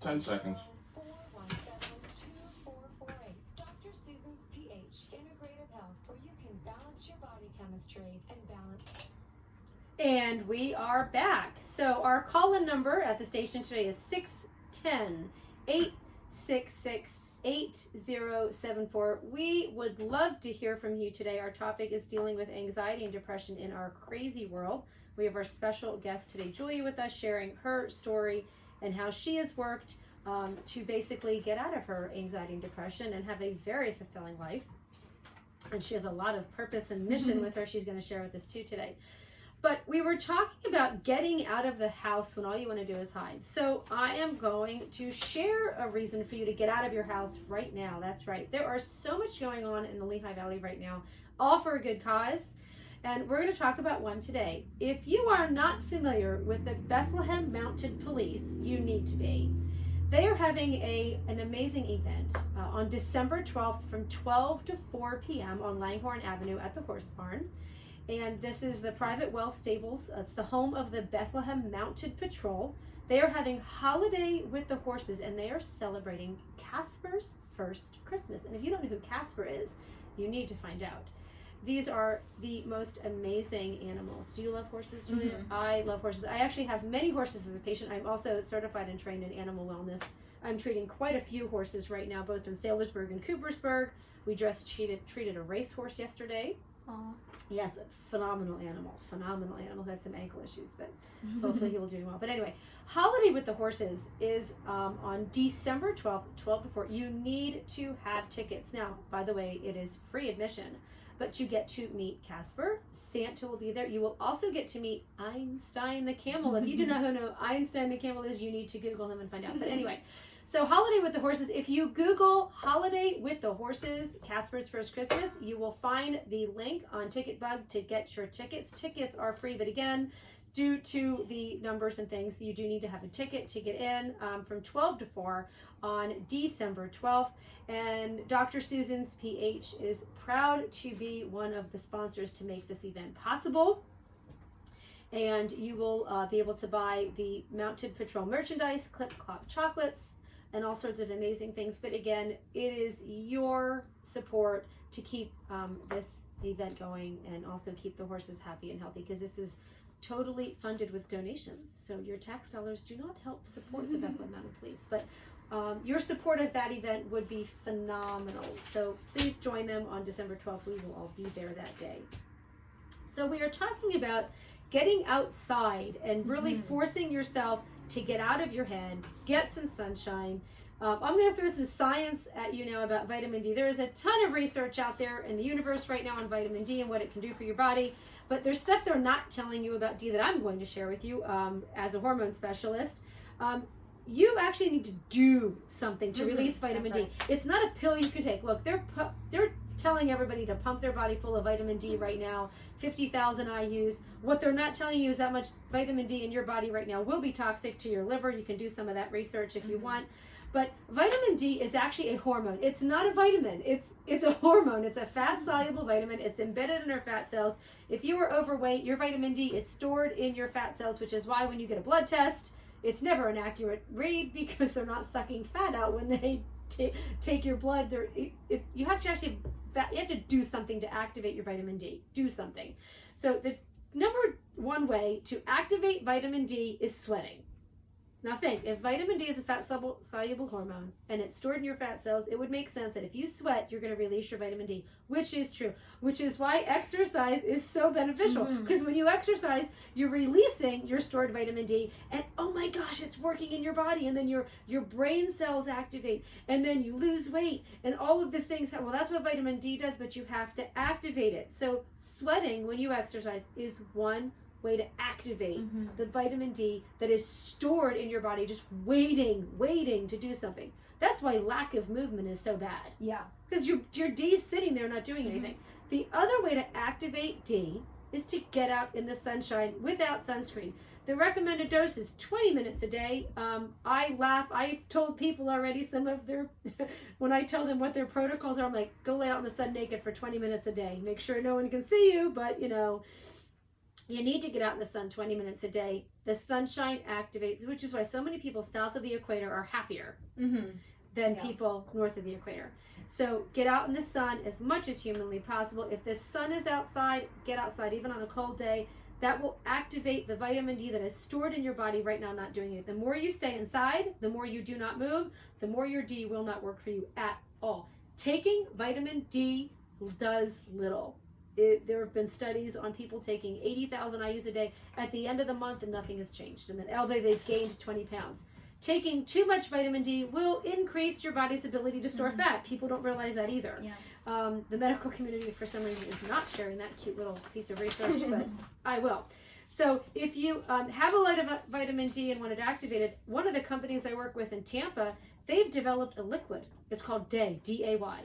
E: 10 seconds.
F: Dr. Susan's pH Integrative Health, where you can balance your body chemistry and balance.
A: And we are back. So our call-in number at the station today is 610-866-8074. We would love to hear from you today. Our topic is dealing with anxiety and depression in our crazy world. We have our special guest today, Julia, with us, sharing her story and how she has worked to basically get out of her anxiety and depression and have a very fulfilling life. And she has a lot of purpose and mission with her. She's going to share with us too today. But we were talking about getting out of the house when all you want to do is hide. So I am going to share a reason for you to get out of your house right now. That's right. There are so much going on in the Lehigh Valley right now, all for a good cause. And we're going to talk about one today. If you are not familiar with the Bethlehem Mounted Police, you need to be. They are having an amazing event on December 12th from 12 to 4 p.m. on Langhorne Avenue at the Horse Barn. And this is the Private Wealth Stables. It's the home of the Bethlehem Mounted Patrol. They are having Holiday with the Horses, and they are celebrating Casper's first Christmas. And if you don't know who Casper is, you need to find out. These are the most amazing animals. Do you love horses, Julia? I love horses. I actually have many horses as a patient. I'm also certified and trained in animal wellness I'm treating quite a few horses right now, both in Sailorsburg and Coopersburg. We just treated a racehorse yesterday.
B: Aw.
A: Yes, a phenomenal animal. Has some ankle issues, but hopefully he will do well. But anyway, holiday with the horses is on December 12th, 12 to 4. You need to have tickets. Now, by the way, it is free admission, but you get to meet Casper. Santa will be there. You will also get to meet Einstein the camel. If you do not know who Einstein the camel is, you need to Google him and find out. But anyway, so holiday with the horses. If you Google holiday with the horses, Casper's First Christmas, you will find the link on TicketBug to get your tickets. Tickets are free, but again, due to the numbers and things, you do need to have a ticket to get in from 12 to 4 on December 12th. And Dr. Susan's PH is proud to be one of the sponsors to make this event possible. And you will be able to buy the Mounted Patrol merchandise, Clip Clop chocolates, and all sorts of amazing things. But again, it is your support to keep this event going and also keep the horses happy and healthy, because this is totally funded with donations. So your tax dollars do not help support the Bethlehem Mounted Police, but your support of that event would be phenomenal. So please join them on December 12th. We will all be there that day. So we are talking about getting outside and really forcing yourself to get out of your head, get some sunshine. I'm going to throw some science at you now about vitamin D. There is a ton of research out there in the universe right now on vitamin D and what it can do for your body, but there's stuff they're not telling you about D that I'm going to share with you as a hormone specialist. You actually need to do something to release vitamin D.
B: Right.
A: It's not a pill you can take. Look, they're telling everybody to pump their body full of vitamin D right now, 50,000 IUs. What they're not telling you is that much vitamin D in your body right now will be toxic to your liver. You can do some of that research if you want. But vitamin D is actually a hormone. It's not a vitamin. It's a hormone. It's a fat-soluble vitamin. It's embedded in our fat cells. If you are overweight, your vitamin D is stored in your fat cells, which is why when you get a blood test, it's never an accurate read, because they're not sucking fat out when they take your blood. You have to do something to activate your vitamin D. Do something. So the number one way to activate vitamin D is sweating. Now think, if vitamin D is a fat-soluble hormone and it's stored in your fat cells, it would make sense that if you sweat, you're going to release your vitamin D, which is true, which is why exercise is so beneficial. Because when you exercise, you're releasing your stored vitamin D, and oh my gosh, it's working in your body, and then your brain cells activate, and then you lose weight, and all of these things. Well, that's what vitamin D does, but you have to activate it. So sweating when you exercise is one way to activate the vitamin D that is stored in your body, just waiting to do something. That's why lack of movement is so bad.
B: Yeah.
A: Because your D is sitting there not doing anything. The other way to activate D is to get out in the sunshine without sunscreen. The recommended dose is 20 minutes a day. I laugh. I told people already some of their, when I tell them what their protocols are, I'm like, go lay out in the sun naked for 20 minutes a day. Make sure no one can see you, but you need to get out in the sun 20 minutes a day. The sunshine activates, which is why so many people south of the equator are happier than people north of the equator. So get out in the sun as much as humanly possible. If the sun is outside, get outside even on a cold day. That will activate the vitamin D that is stored in your body right now not doing it. The more you stay inside, the more you do not move, the more your D will not work for you at all. Taking vitamin D does little. There have been studies on people taking 80,000 IUs a day at the end of the month, and nothing has changed. And then although they've gained 20 pounds. Taking too much vitamin D will increase your body's ability to store fat. People don't realize that either.
B: Yeah.
A: The medical community, for some reason, is not sharing that cute little piece of research, but I will. So if you have a lot of vitamin D and want it activated, one of the companies I work with in Tampa, they've developed a liquid. It's called Day, D-A-Y.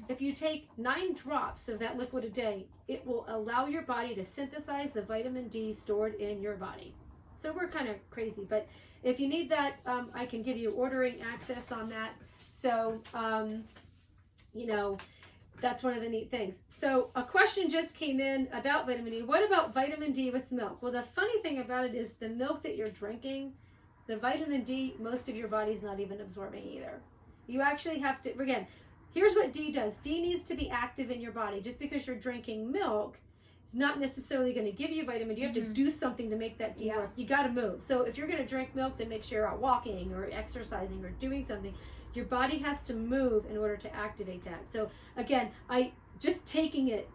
A: If you take 9 drops of that liquid a day, it will allow your body to synthesize the vitamin D stored in your body. So we're kind of crazy, but if you need that, I can give you ordering access on that. So, that's one of the neat things. So a question just came in about vitamin D. What about vitamin D with milk? Well, the funny thing about it is the milk that you're drinking, the vitamin D, most of your body's not even absorbing either. You actually have to, again, here's what D does. D needs to be active in your body. Just because you're drinking milk, not necessarily going to give you vitamin D. You have to do something to make that D work. You got to move. So if you're going to drink milk, then make sure you're out walking or exercising or doing something. Your body has to move in order to activate that. So again, just taking it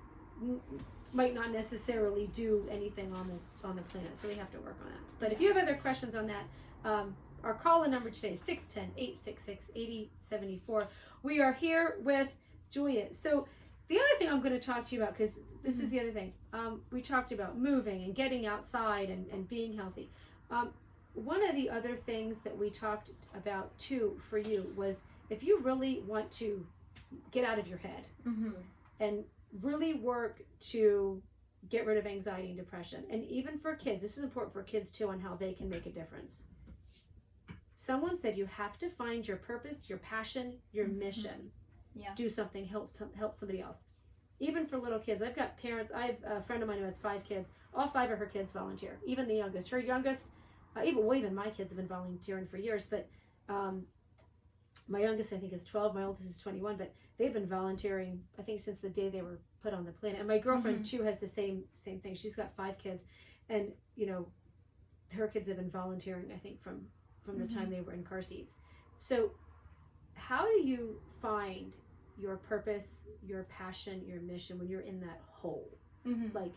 A: might not necessarily do anything on the planet. So we have to work on that. But if you have other questions on that, our call-in number today is 610-866-8074. We are here with Julia. So the other thing I'm going to talk to you about, because this is the other thing, we talked about moving and getting outside and being healthy. One of the other things that we talked about too for you was if you really want to get out of your head and really work to get rid of anxiety and depression, and even for kids, this is important for kids too on how they can make a difference. Someone said you have to find your purpose, your passion, your mission. Do something, help somebody else. Even for little kids, I've got parents. I have a friend of mine who has 5 kids. All 5 of her kids volunteer. Even the youngest. Her youngest, even my kids have been volunteering for years. But my youngest, I think, is 12. My oldest is 21. But they've been volunteering, I think, since the day they were put on the planet. And my girlfriend too has the same thing. She's got 5 kids, and her kids have been volunteering, I think, from the time they were in car seats. So how do you find your purpose, your passion, your mission when you're in that hole? Like,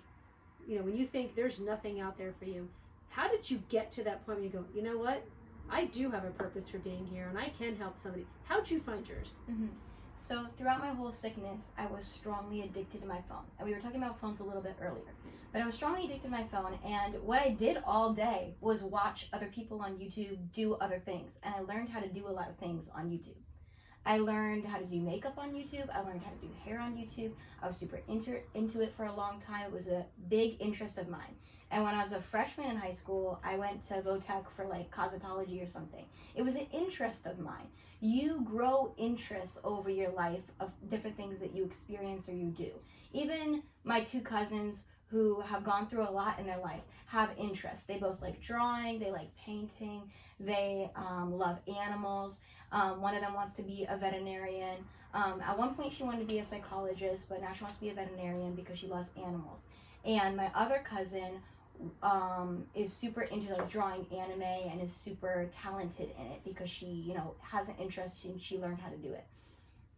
A: when you think there's nothing out there for you, how did you get to that point where you go, you know what? I do have a purpose for being here and I can help somebody. How'd you find yours?
B: So throughout my whole sickness, I was strongly addicted to my phone. And we were talking about phones a little bit earlier. But I was strongly addicted to my phone, and what I did all day was watch other people on YouTube do other things. And I learned how to do a lot of things on YouTube. I learned how to do makeup on YouTube. I learned how to do hair on YouTube. I was super into it for a long time. It was a big interest of mine. And when I was a freshman in high school, I went to Votech for like cosmetology or something. It was an interest of mine. You grow interests over your life of different things that you experience or you do. Even my 2 cousins who have gone through a lot in their life have interests. They both like drawing, they like painting, they love animals. One of them wants to be a veterinarian. At one point she wanted to be a psychologist, but now she wants to be a veterinarian because she loves animals. And my other cousin is super into like drawing anime and is super talented in it because she, has an interest and she learned how to do it.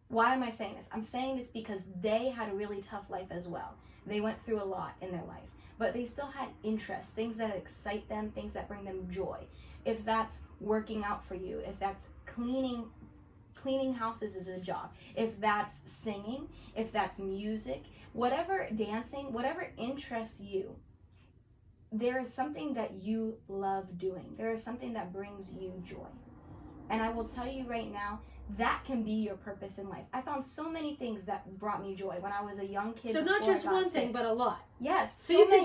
B: Why am I saying this? I'm saying this because they had a really tough life as well. They went through a lot in their life, but they still had interests, things that excite them, things that bring them joy. If that's working out for you, if that's cleaning houses is a job, if that's singing, if that's music, whatever, dancing, whatever interests you, there is something that you love doing. There is something that brings you joy. And I will tell you right now, that can be your purpose in life. I found so many things that brought me joy when I was a young kid.
A: So not just one thing, but a lot.
B: Yes.
A: So you can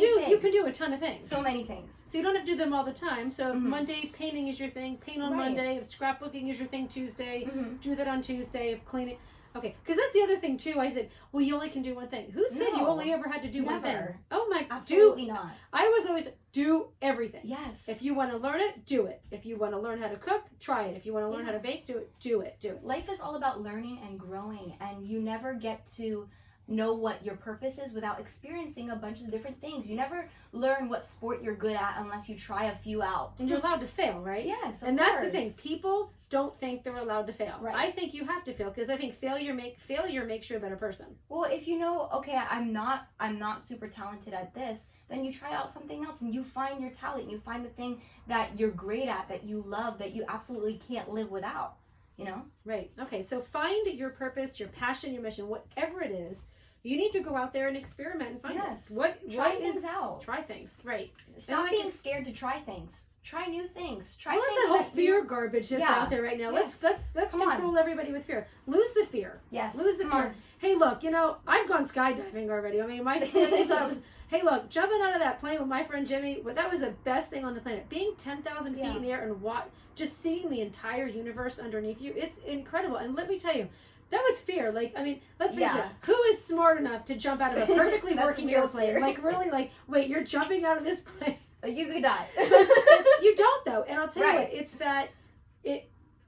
A: do a ton of things.
B: So many things.
A: So you don't have to do them all the time. So if Monday painting is your thing, paint on Monday. If scrapbooking is your thing, Tuesday, do that on Tuesday. If cleaning, okay. Because that's the other thing too. I said, well, you only can do one thing. Who said you only ever had to do one thing? Oh my,
B: absolutely not.
A: I was always do everything.
B: Yes.
A: If you want to learn it, do it. If you want to learn how to cook, try it. If you want to learn how to bake, do it.
B: Life is all about learning and growing, and you never get to know what your purpose is without experiencing a bunch of different things. You never learn what sport you're good at unless you try a few out.
A: And you're allowed to fail, right?
B: Yes,
A: and that's the thing. People don't think they're allowed to fail.
B: Right.
A: I think you have to fail because I think failure makes you a better person.
B: Well, if you know, okay, I'm not super talented at this, then you try out something else and you find your talent. You find the thing that you're great at, that you love, that you absolutely can't live without. Right.
A: Okay. So find your purpose, your passion, your mission, whatever it is. You need to go out there and experiment and find it.
B: Try things out.
A: Try things. Right.
B: Stop being scared to try things. Try new things. Try
A: things.
B: That
A: whole fear garbage that's out there right now.
B: Yes.
A: Let's control everybody with fear. Lose the fear.
B: Yes.
A: Lose the fear. Hey, look, I've gone skydiving already. I mean, my family thought it was. Hey, look, jumping out of that plane with my friend Jimmy, that was the best thing on the planet. Being 10,000 feet in the air and just seeing the entire universe underneath you, it's incredible. And let me tell you, that was fear. Like, I mean, let's face it. Who is smart enough to jump out of a perfectly working airplane? Fear. Like, really, wait, you're jumping out of this plane.
B: You could die.
A: You don't, though. And I'll tell you what, it's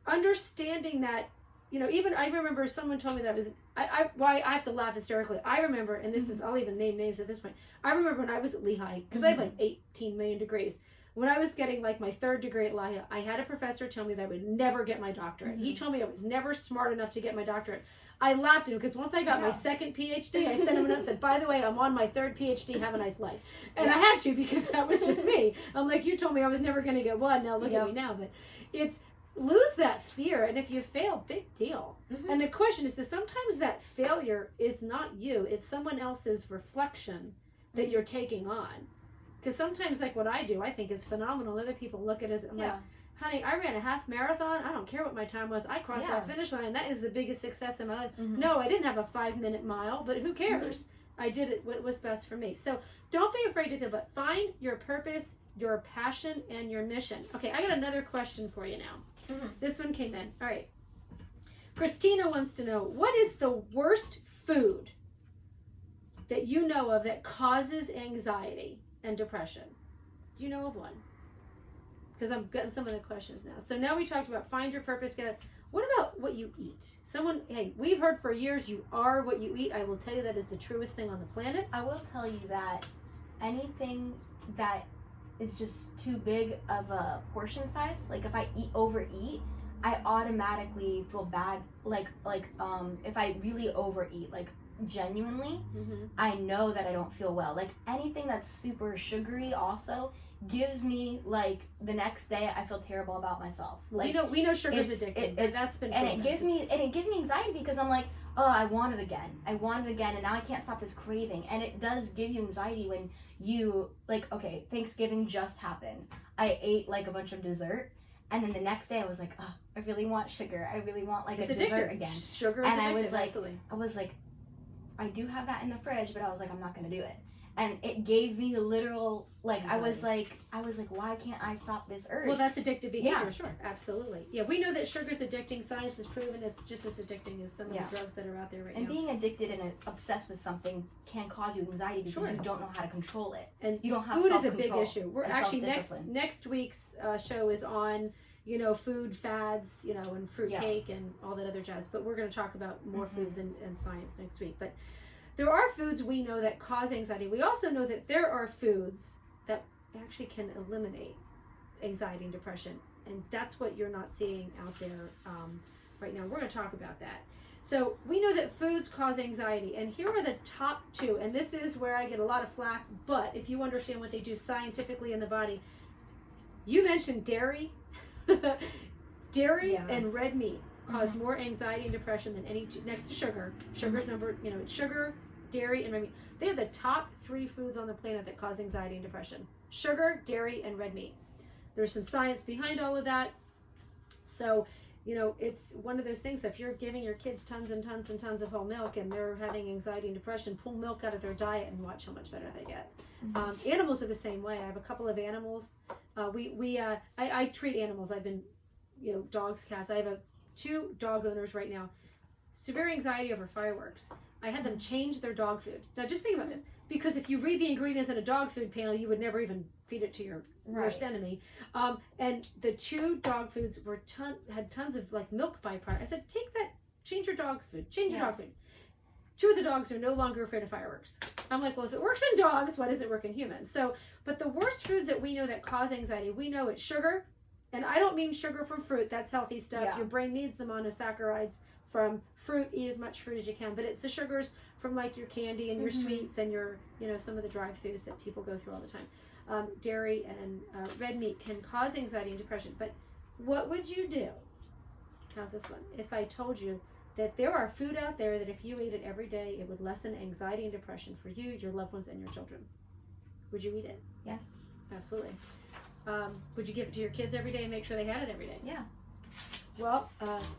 A: understanding that even I remember someone told me that I have to laugh hysterically. I remember, and this is, I'll even name names at this point. I remember when I was at Lehigh, because I have like 18 million degrees. When I was getting like my 3rd degree at Lehigh, I had a professor tell me that I would never get my doctorate. He told me I was never smart enough to get my doctorate. I laughed at him because once I got my 2nd PhD, I sent him a note and said, by the way, I'm on my 3rd PhD, have a nice life. And I had to, because that was just me. I'm like, you told me I was never going to get one, now look at me now. But it's, lose that fear, and if you fail, big deal. And the question is, sometimes that failure is not you, it's someone else's reflection that you're taking on. Because sometimes, like what I do, I think is phenomenal. Other people look at it as, I'm like, honey, I ran a half marathon. I don't care what my time was. I crossed that finish line. That is the biggest success in my life. No, I didn't have a 5-minute mile, but who cares? I did it what was best for me. So don't be afraid to fail, but find your purpose, your passion, and your mission. Okay, I got another question for you now. This one came in. All right. Christina wants to know, what is the worst food that you know of that causes anxiety and depression? Do you know of one? Because I'm getting some of the questions now. So now we talked about find your purpose. What about what you eat? Hey, we've heard for years you are what you eat. I will tell you that is the truest thing on the planet.
B: I will tell you that anything that is just too big of a portion size, like if I overeat, I automatically feel bad. Like if I really overeat, like genuinely, I know that I don't feel well. Like anything that's super sugary also gives me, like, the next day I feel terrible about myself. Like,
A: we know sugar's addictive. That's been
B: and it gives me anxiety because I'm like, oh, I want it again, and now I can't stop this craving. And it does give you anxiety when you, like, okay, Thanksgiving just happened. I ate like a bunch of dessert, and then the next day I was like, oh, I really want sugar. I really want like
A: it's
B: a dessert again.
A: Sugar is
B: and
A: addictive,
B: I was like, I do have that in the fridge, but I was like, I'm not gonna do it. And it gave me literal, like, I was like, why can't I stop this urge?
A: Well, that's addictive behavior, sure, absolutely. Yeah, we know that sugar's addicting. Science has proven it's just as addicting as some of the drugs that are out there right now.
B: And being addicted and obsessed with something can cause you anxiety because you don't know how to control it.
A: And
B: you don't have
A: food is a big issue. We're actually next week's show is on, food fads, and fruit cake and all that other jazz. But we're going to talk about more foods and science next week. But there are foods we know that cause anxiety. We also know that there are foods that actually can eliminate anxiety and depression. And that's what you're not seeing out there right now. We're going to talk about that. So we know that foods cause anxiety. And here are the top 2. And this is where I get a lot of flack. But if you understand what they do scientifically in the body, you mentioned dairy. Dairy and red meat cause more anxiety and depression than any next to sugar. Sugar's number, it's sugar, dairy, and red meat. They are the top 3 foods on the planet that cause anxiety and depression. Sugar, dairy, and red meat. There's some science behind all of that. So, it's one of those things. If you're giving your kids tons and tons and tons of whole milk and they're having anxiety and depression, pull milk out of their diet and watch how much better they get. Animals are the same way. I have a couple of animals. I treat animals. I've been, dogs, cats. I have 2 dog owners right now. Severe anxiety over fireworks. I had them change their dog food. Now just think about this. Because if you read the ingredients in a dog food panel, you would never even feed it to your worst enemy. And the 2 dog foods had tons of like milk byproduct. I said, change your dog's food. Change your dog food. 2 of the dogs are no longer afraid of fireworks. I'm like, well, if it works in dogs, why doesn't it work in humans? So, but the worst foods that we know that cause anxiety, we know it's sugar. And I don't mean sugar from fruit. That's healthy stuff. Your brain needs the monosaccharides from fruit. Eat as much fruit as you can. But it's the sugars from like your candy and your sweets and your, some of the drive-thrus that people go through all the time. Dairy and red meat can cause anxiety and depression. But what would you do? How's this one? If I told you that there are food out there that if you ate it every day, it would lessen anxiety and depression for you, your loved ones, and your children. Would you eat it?
B: Yes.
A: Absolutely. Would you give it to your kids every day and make sure they had it every day?
B: Yeah.
A: Well,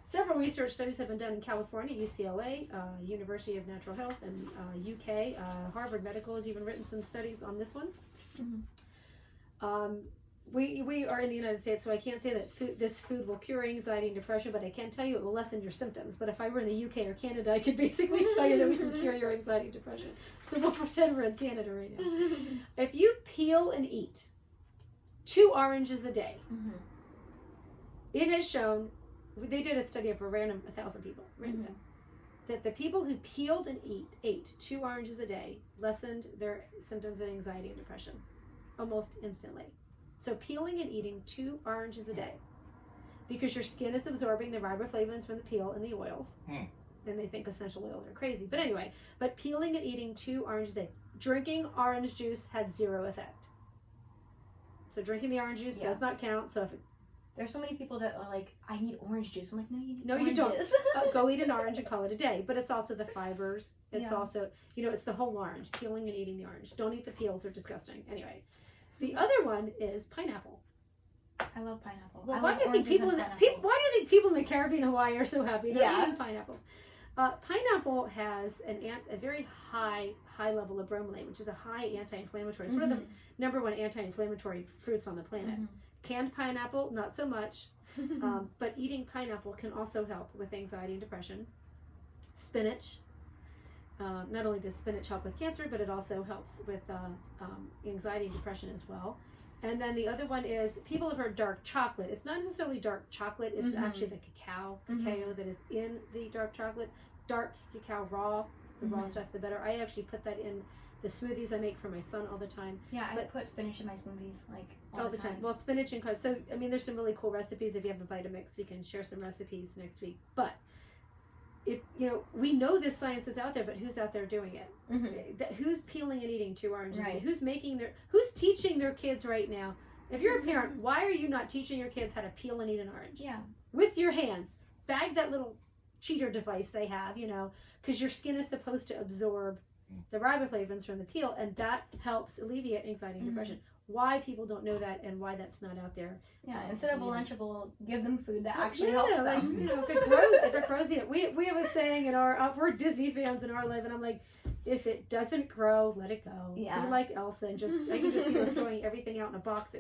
A: several research studies have been done in California, UCLA, University of Natural Health, and UK. Harvard Medical has even written some studies on this one. We are in the United States, so I can't say that this food will cure anxiety and depression, but I can tell you it will lessen your symptoms. But if I were in the UK or Canada, I could basically tell you that we can cure your anxiety and depression. So we'll pretend we're in Canada right now. If you peel and eat 2 oranges a day, it has shown they did a study of a random 1,000 people, random, that the people who peeled and ate 2 oranges a day lessened their symptoms of anxiety and depression almost instantly. So peeling and eating 2 oranges a day, because your skin is absorbing the riboflavins from the peel and the oils. And they think essential oils are crazy. But anyway, but peeling and eating 2 oranges a day. Drinking orange juice had 0 effect. So drinking the orange juice does not count. So if
B: there's so many people that are like, I need orange juice. I'm like, no, you need
A: no,
B: oranges.
A: you don't. Go eat an orange and call it a day. But it's also the fibers. It's also, it's the whole orange. Peeling and eating the orange. Don't eat the peels. They're disgusting. Anyway, the other one is pineapple.
B: I love pineapple.
A: Well, why do you think people in the Caribbean and Hawaii are so happy? They're eating pineapples. Pineapple has a very high level of bromelain, which is a high anti-inflammatory. It's one of the #1 anti-inflammatory fruits on the planet. Canned pineapple, not so much, but eating pineapple can also help with anxiety and depression. Spinach. Not only does spinach help with cancer, but it also helps with anxiety and depression as well. And then the other one is, people have heard dark chocolate. It's not necessarily dark chocolate. It's actually the cacao that is in the dark chocolate. Dark cacao raw, the raw stuff, the better. I actually put that in the smoothies I make for my son all the time.
B: Yeah, I put spinach in my smoothies like
A: all the time. Well, spinach and so I mean, there's some really cool recipes. If you have a Vitamix, we can share some recipes next week. But if we know this science is out there, but who's out there doing it? Who's peeling and eating 2 oranges?
B: Right.
A: Who's teaching their kids right now? If you're a parent, why are you not teaching your kids how to peel and eat an orange?
B: Yeah.
A: With your hands. Bag that little cheater device they have, because your skin is supposed to absorb the riboflavins from the peel, and that helps alleviate anxiety and depression. Why people don't know that and why that's not out there.
B: Yeah, instead of a Lunchable, give them food that actually helps them.
A: Like, if it grows, we have a saying in our, we're Disney fans in our life, and I'm like, if it doesn't grow, let it go.
B: Yeah.
A: Be like Elsa, and I can just see her throwing everything out in a box,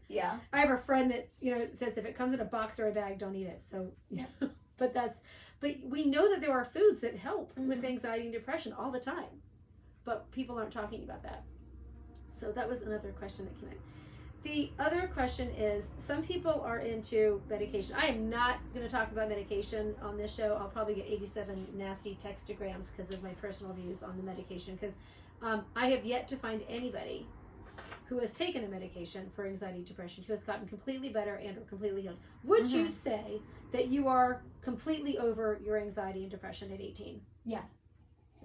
B: Yeah.
A: I have a friend that, says if it comes in a box or a bag, don't eat it. So, but we know that there are foods that help with anxiety and depression all the time, but people aren't talking about that. So that was another question that came in. The other question is, some people are into medication. I am not going to talk about medication on this show. I'll probably get 87 nasty textograms because of my personal views on the medication, because I have yet to find anybody who has taken a medication for anxiety and depression who has gotten completely better and or completely healed. Would you say that you are completely over your anxiety and depression at 18?
B: Yes.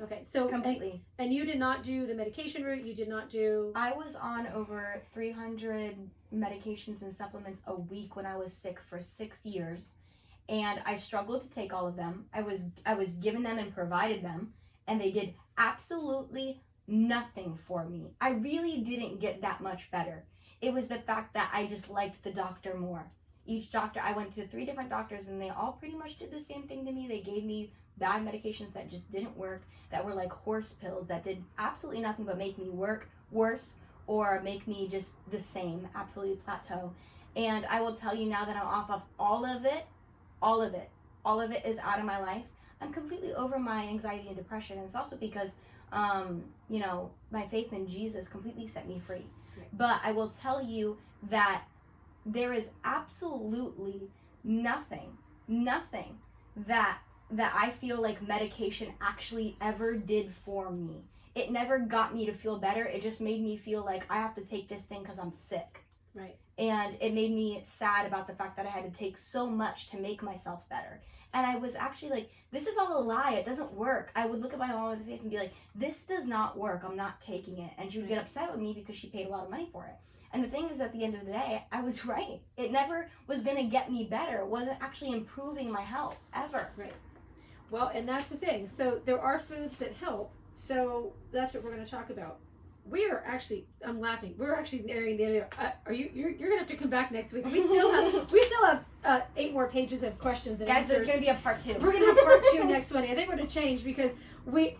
A: Okay, so
B: completely.
A: And you did not do the medication route. You did not do.
B: I was on over 300 medications and supplements a week when I was sick for 6 years, and I struggled to take all of them. I was given them and provided them, and they did absolutely nothing for me. I really didn't get that much better. It was the fact that I just liked the doctor more. Each doctor, I went to 3 different doctors, and they all pretty much did the same thing to me. They gave me bad medications that just didn't work, that were like horse pills that did absolutely nothing but make me work worse or make me just the same, absolutely plateau. And I will tell you now that I'm off of all of it is out of my life. I'm completely over my anxiety and depression. And it's also because, my faith in Jesus completely set me free.
A: Right.
B: But I will tell you that there is absolutely nothing that I feel like medication actually ever did for me. It never got me to feel better. It just made me feel like I have to take this thing because I'm sick.
A: Right.
B: And it made me sad about the fact that I had to take so much to make myself better. And I was actually like, this is all a lie. It doesn't work. I would look at my mom in the face and be like, this does not work. I'm not taking it. And she would get upset with me because she paid a lot of money for it. And the thing is, at the end of the day, I was right. It never was going to get me better. It wasn't actually improving my health, ever.
A: Right. Well, and that's the thing. So there are foods that help. So that's what we're going to talk about. I'm laughing. We're actually nearing the end. You're going to have to come back next week. We still have 8 more pages of questions and
B: Guys,
A: answers.
B: there's going to be a part 2.
A: We're going to have part 2 next Monday. I think we're going to change because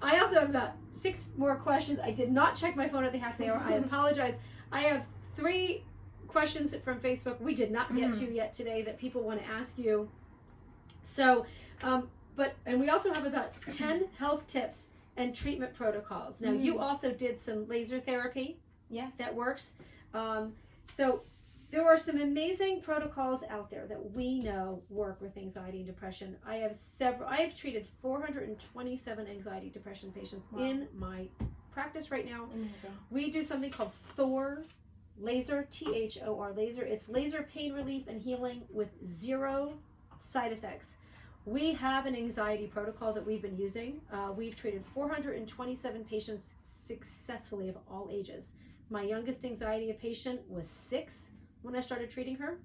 A: I also have about 6 more questions. I did not check my phone at the half of the hour. I apologize. I have 3 questions from Facebook we did not get to yet today that people want to ask you. So, and we also have about 10 health tips and treatment protocols. Now, you also did some laser therapy.
B: Yes.
A: That works. So There are some amazing protocols out there that we know work with anxiety and depression. I have treated 427 anxiety depression patients in my practice right now.
B: Amazing.
A: We do something called THOR laser, THOR laser. It's laser pain relief and healing with 0 side effects. We have an anxiety protocol that we've been using. We've treated 427 patients successfully of all ages. My youngest anxiety patient was 6 when I started treating her,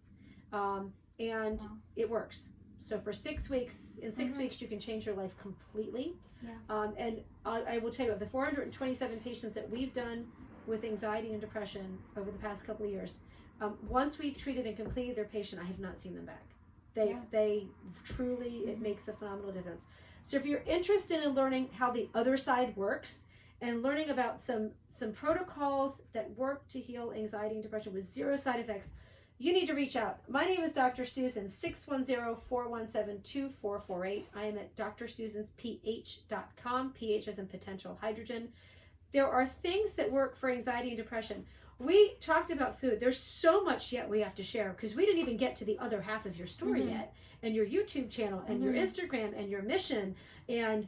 A: and it works. So for 6 weeks, in 6 weeks, you can change your life completely.
B: Yeah.
A: And I will tell you, of the 427 patients that we've done with anxiety and depression over the past couple of years, once we've treated and completed their patient, I have not seen them back. They truly, it makes a phenomenal difference. So if you're interested in learning how the other side works and learning about some protocols that work to heal anxiety and depression with 0 side effects, you need to reach out. My name is Dr. Susan, 610-417-2448. I am at drsusansph.com, pH as in potential hydrogen. There are things that work for anxiety and depression. We talked about food. There's so much yet we have to share because we didn't even get to the other half of your story yet, and your YouTube channel and your Instagram and your mission and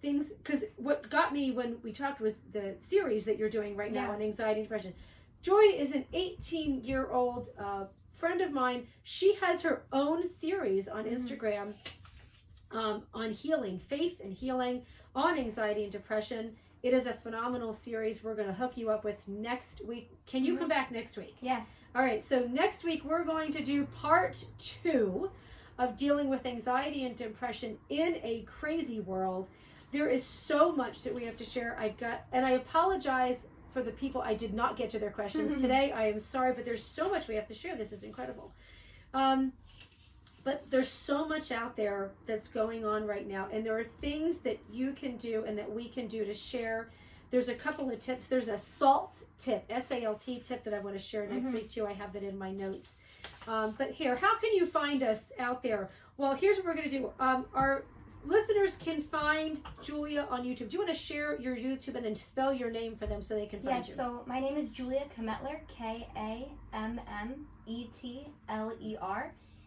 A: things. Because what got me when we talked was the series that you're doing right now on anxiety and depression. Joy is an 18-year-old friend of mine. She has her own series on Instagram on healing, faith and healing, on anxiety and depression. It is a phenomenal series we're going to hook you up with next week. Can you come back next week?
B: Yes.
A: All right, so next week we're going to do part 2 of dealing with anxiety and depression in a crazy world. There is so much that we have to share. And I apologize for the people I did not get to their questions today. I am sorry, but there's so much we have to share. This is incredible. But there's so much out there that's going on right now, and there are things that you can do and that we can do to share. There's a couple of tips. There's a SALT tip, S-A-L-T tip that I want to share next week too. I have that in my notes. But here, how can you find us out there? Well, here's what we're going to do. Our listeners can find Julia on YouTube. Do you want to share your YouTube and then spell your name for them so they can find you?
B: Yes, so my name is Julia Kammetler, Kammetler.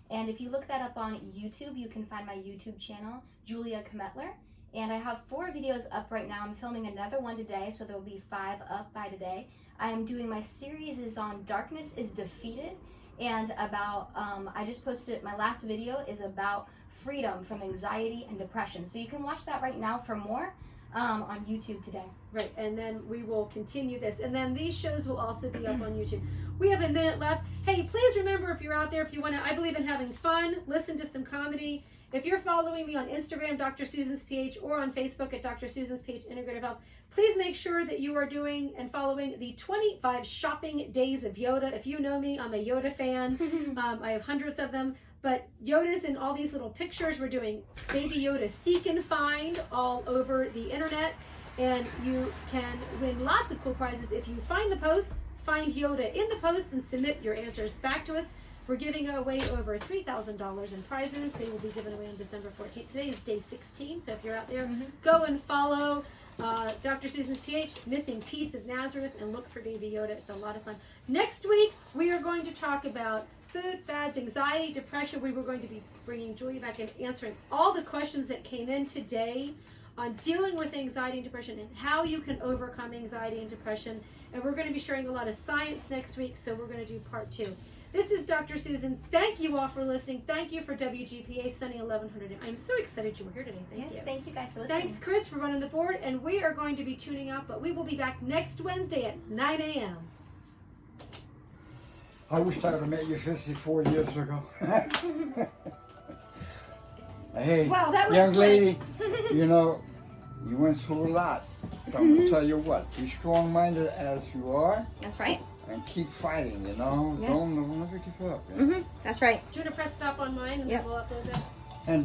B: And if you look that up on YouTube, you can find my YouTube channel, Julia Kammetler. And I have 4 videos up right now. I'm filming another one today, so there will be 5 up by today. I am doing my series is on Darkness is Defeated, and about, I just posted, my last video is about freedom from anxiety and depression. So you can watch that right now for more on YouTube today.
A: Right, and then we will continue this. And then these shows will also be up on YouTube. We have a minute left. Hey, please remember, if you're out there, if you want to, I believe in having fun, listen to some comedy. If you're following me on Instagram, Dr. Susan's PH, or on Facebook at Dr. Susan's PH Integrative Health, please make sure that you are doing and following the 25 shopping days of Yoda. If you know me, I'm a Yoda fan. I have hundreds of them. But Yoda's in all these little pictures. We're doing Baby Yoda Seek and Find all over the internet. And you can win lots of cool prizes if you find the posts, find Yoda in the post, and submit your answers back to us. We're giving away over $3,000 in prizes. They will be given away on December 14th. Today is day 16, so if you're out there, go and follow Dr. Susan's PH, Missing Piece of Nazareth, and look for Baby Yoda. It's a lot of fun. Next week, we are going to talk about food, fads, anxiety, depression. We were going to be bringing Julia back and answering all the questions that came in today on dealing with anxiety and depression and how you can overcome anxiety and depression. And we're going to be sharing a lot of science next week, so we're going to do part 2. This is Dr. Susan. Thank you all for listening. Thank you for WGPA Sunny 1100. I'm so excited you were here today. Thank you.
B: Thank you guys for listening.
A: Thanks, Chris, for running the board. And we are going to be tuning out, but we will be back next Wednesday at 9 a.m.
G: I wish I would have met you 54 years ago. Hey,
A: Wow, that was
G: young
A: quick.
G: lady, you know, you went through a lot. So I'm gonna tell you what, be strong-minded as you are,
B: That's right.
G: and keep fighting, you know.
B: Yes.
G: Don't never give up. You know?
B: That's right.
A: Do you want to press stop on mine and
B: Yep.
A: then we'll upload that?
G: And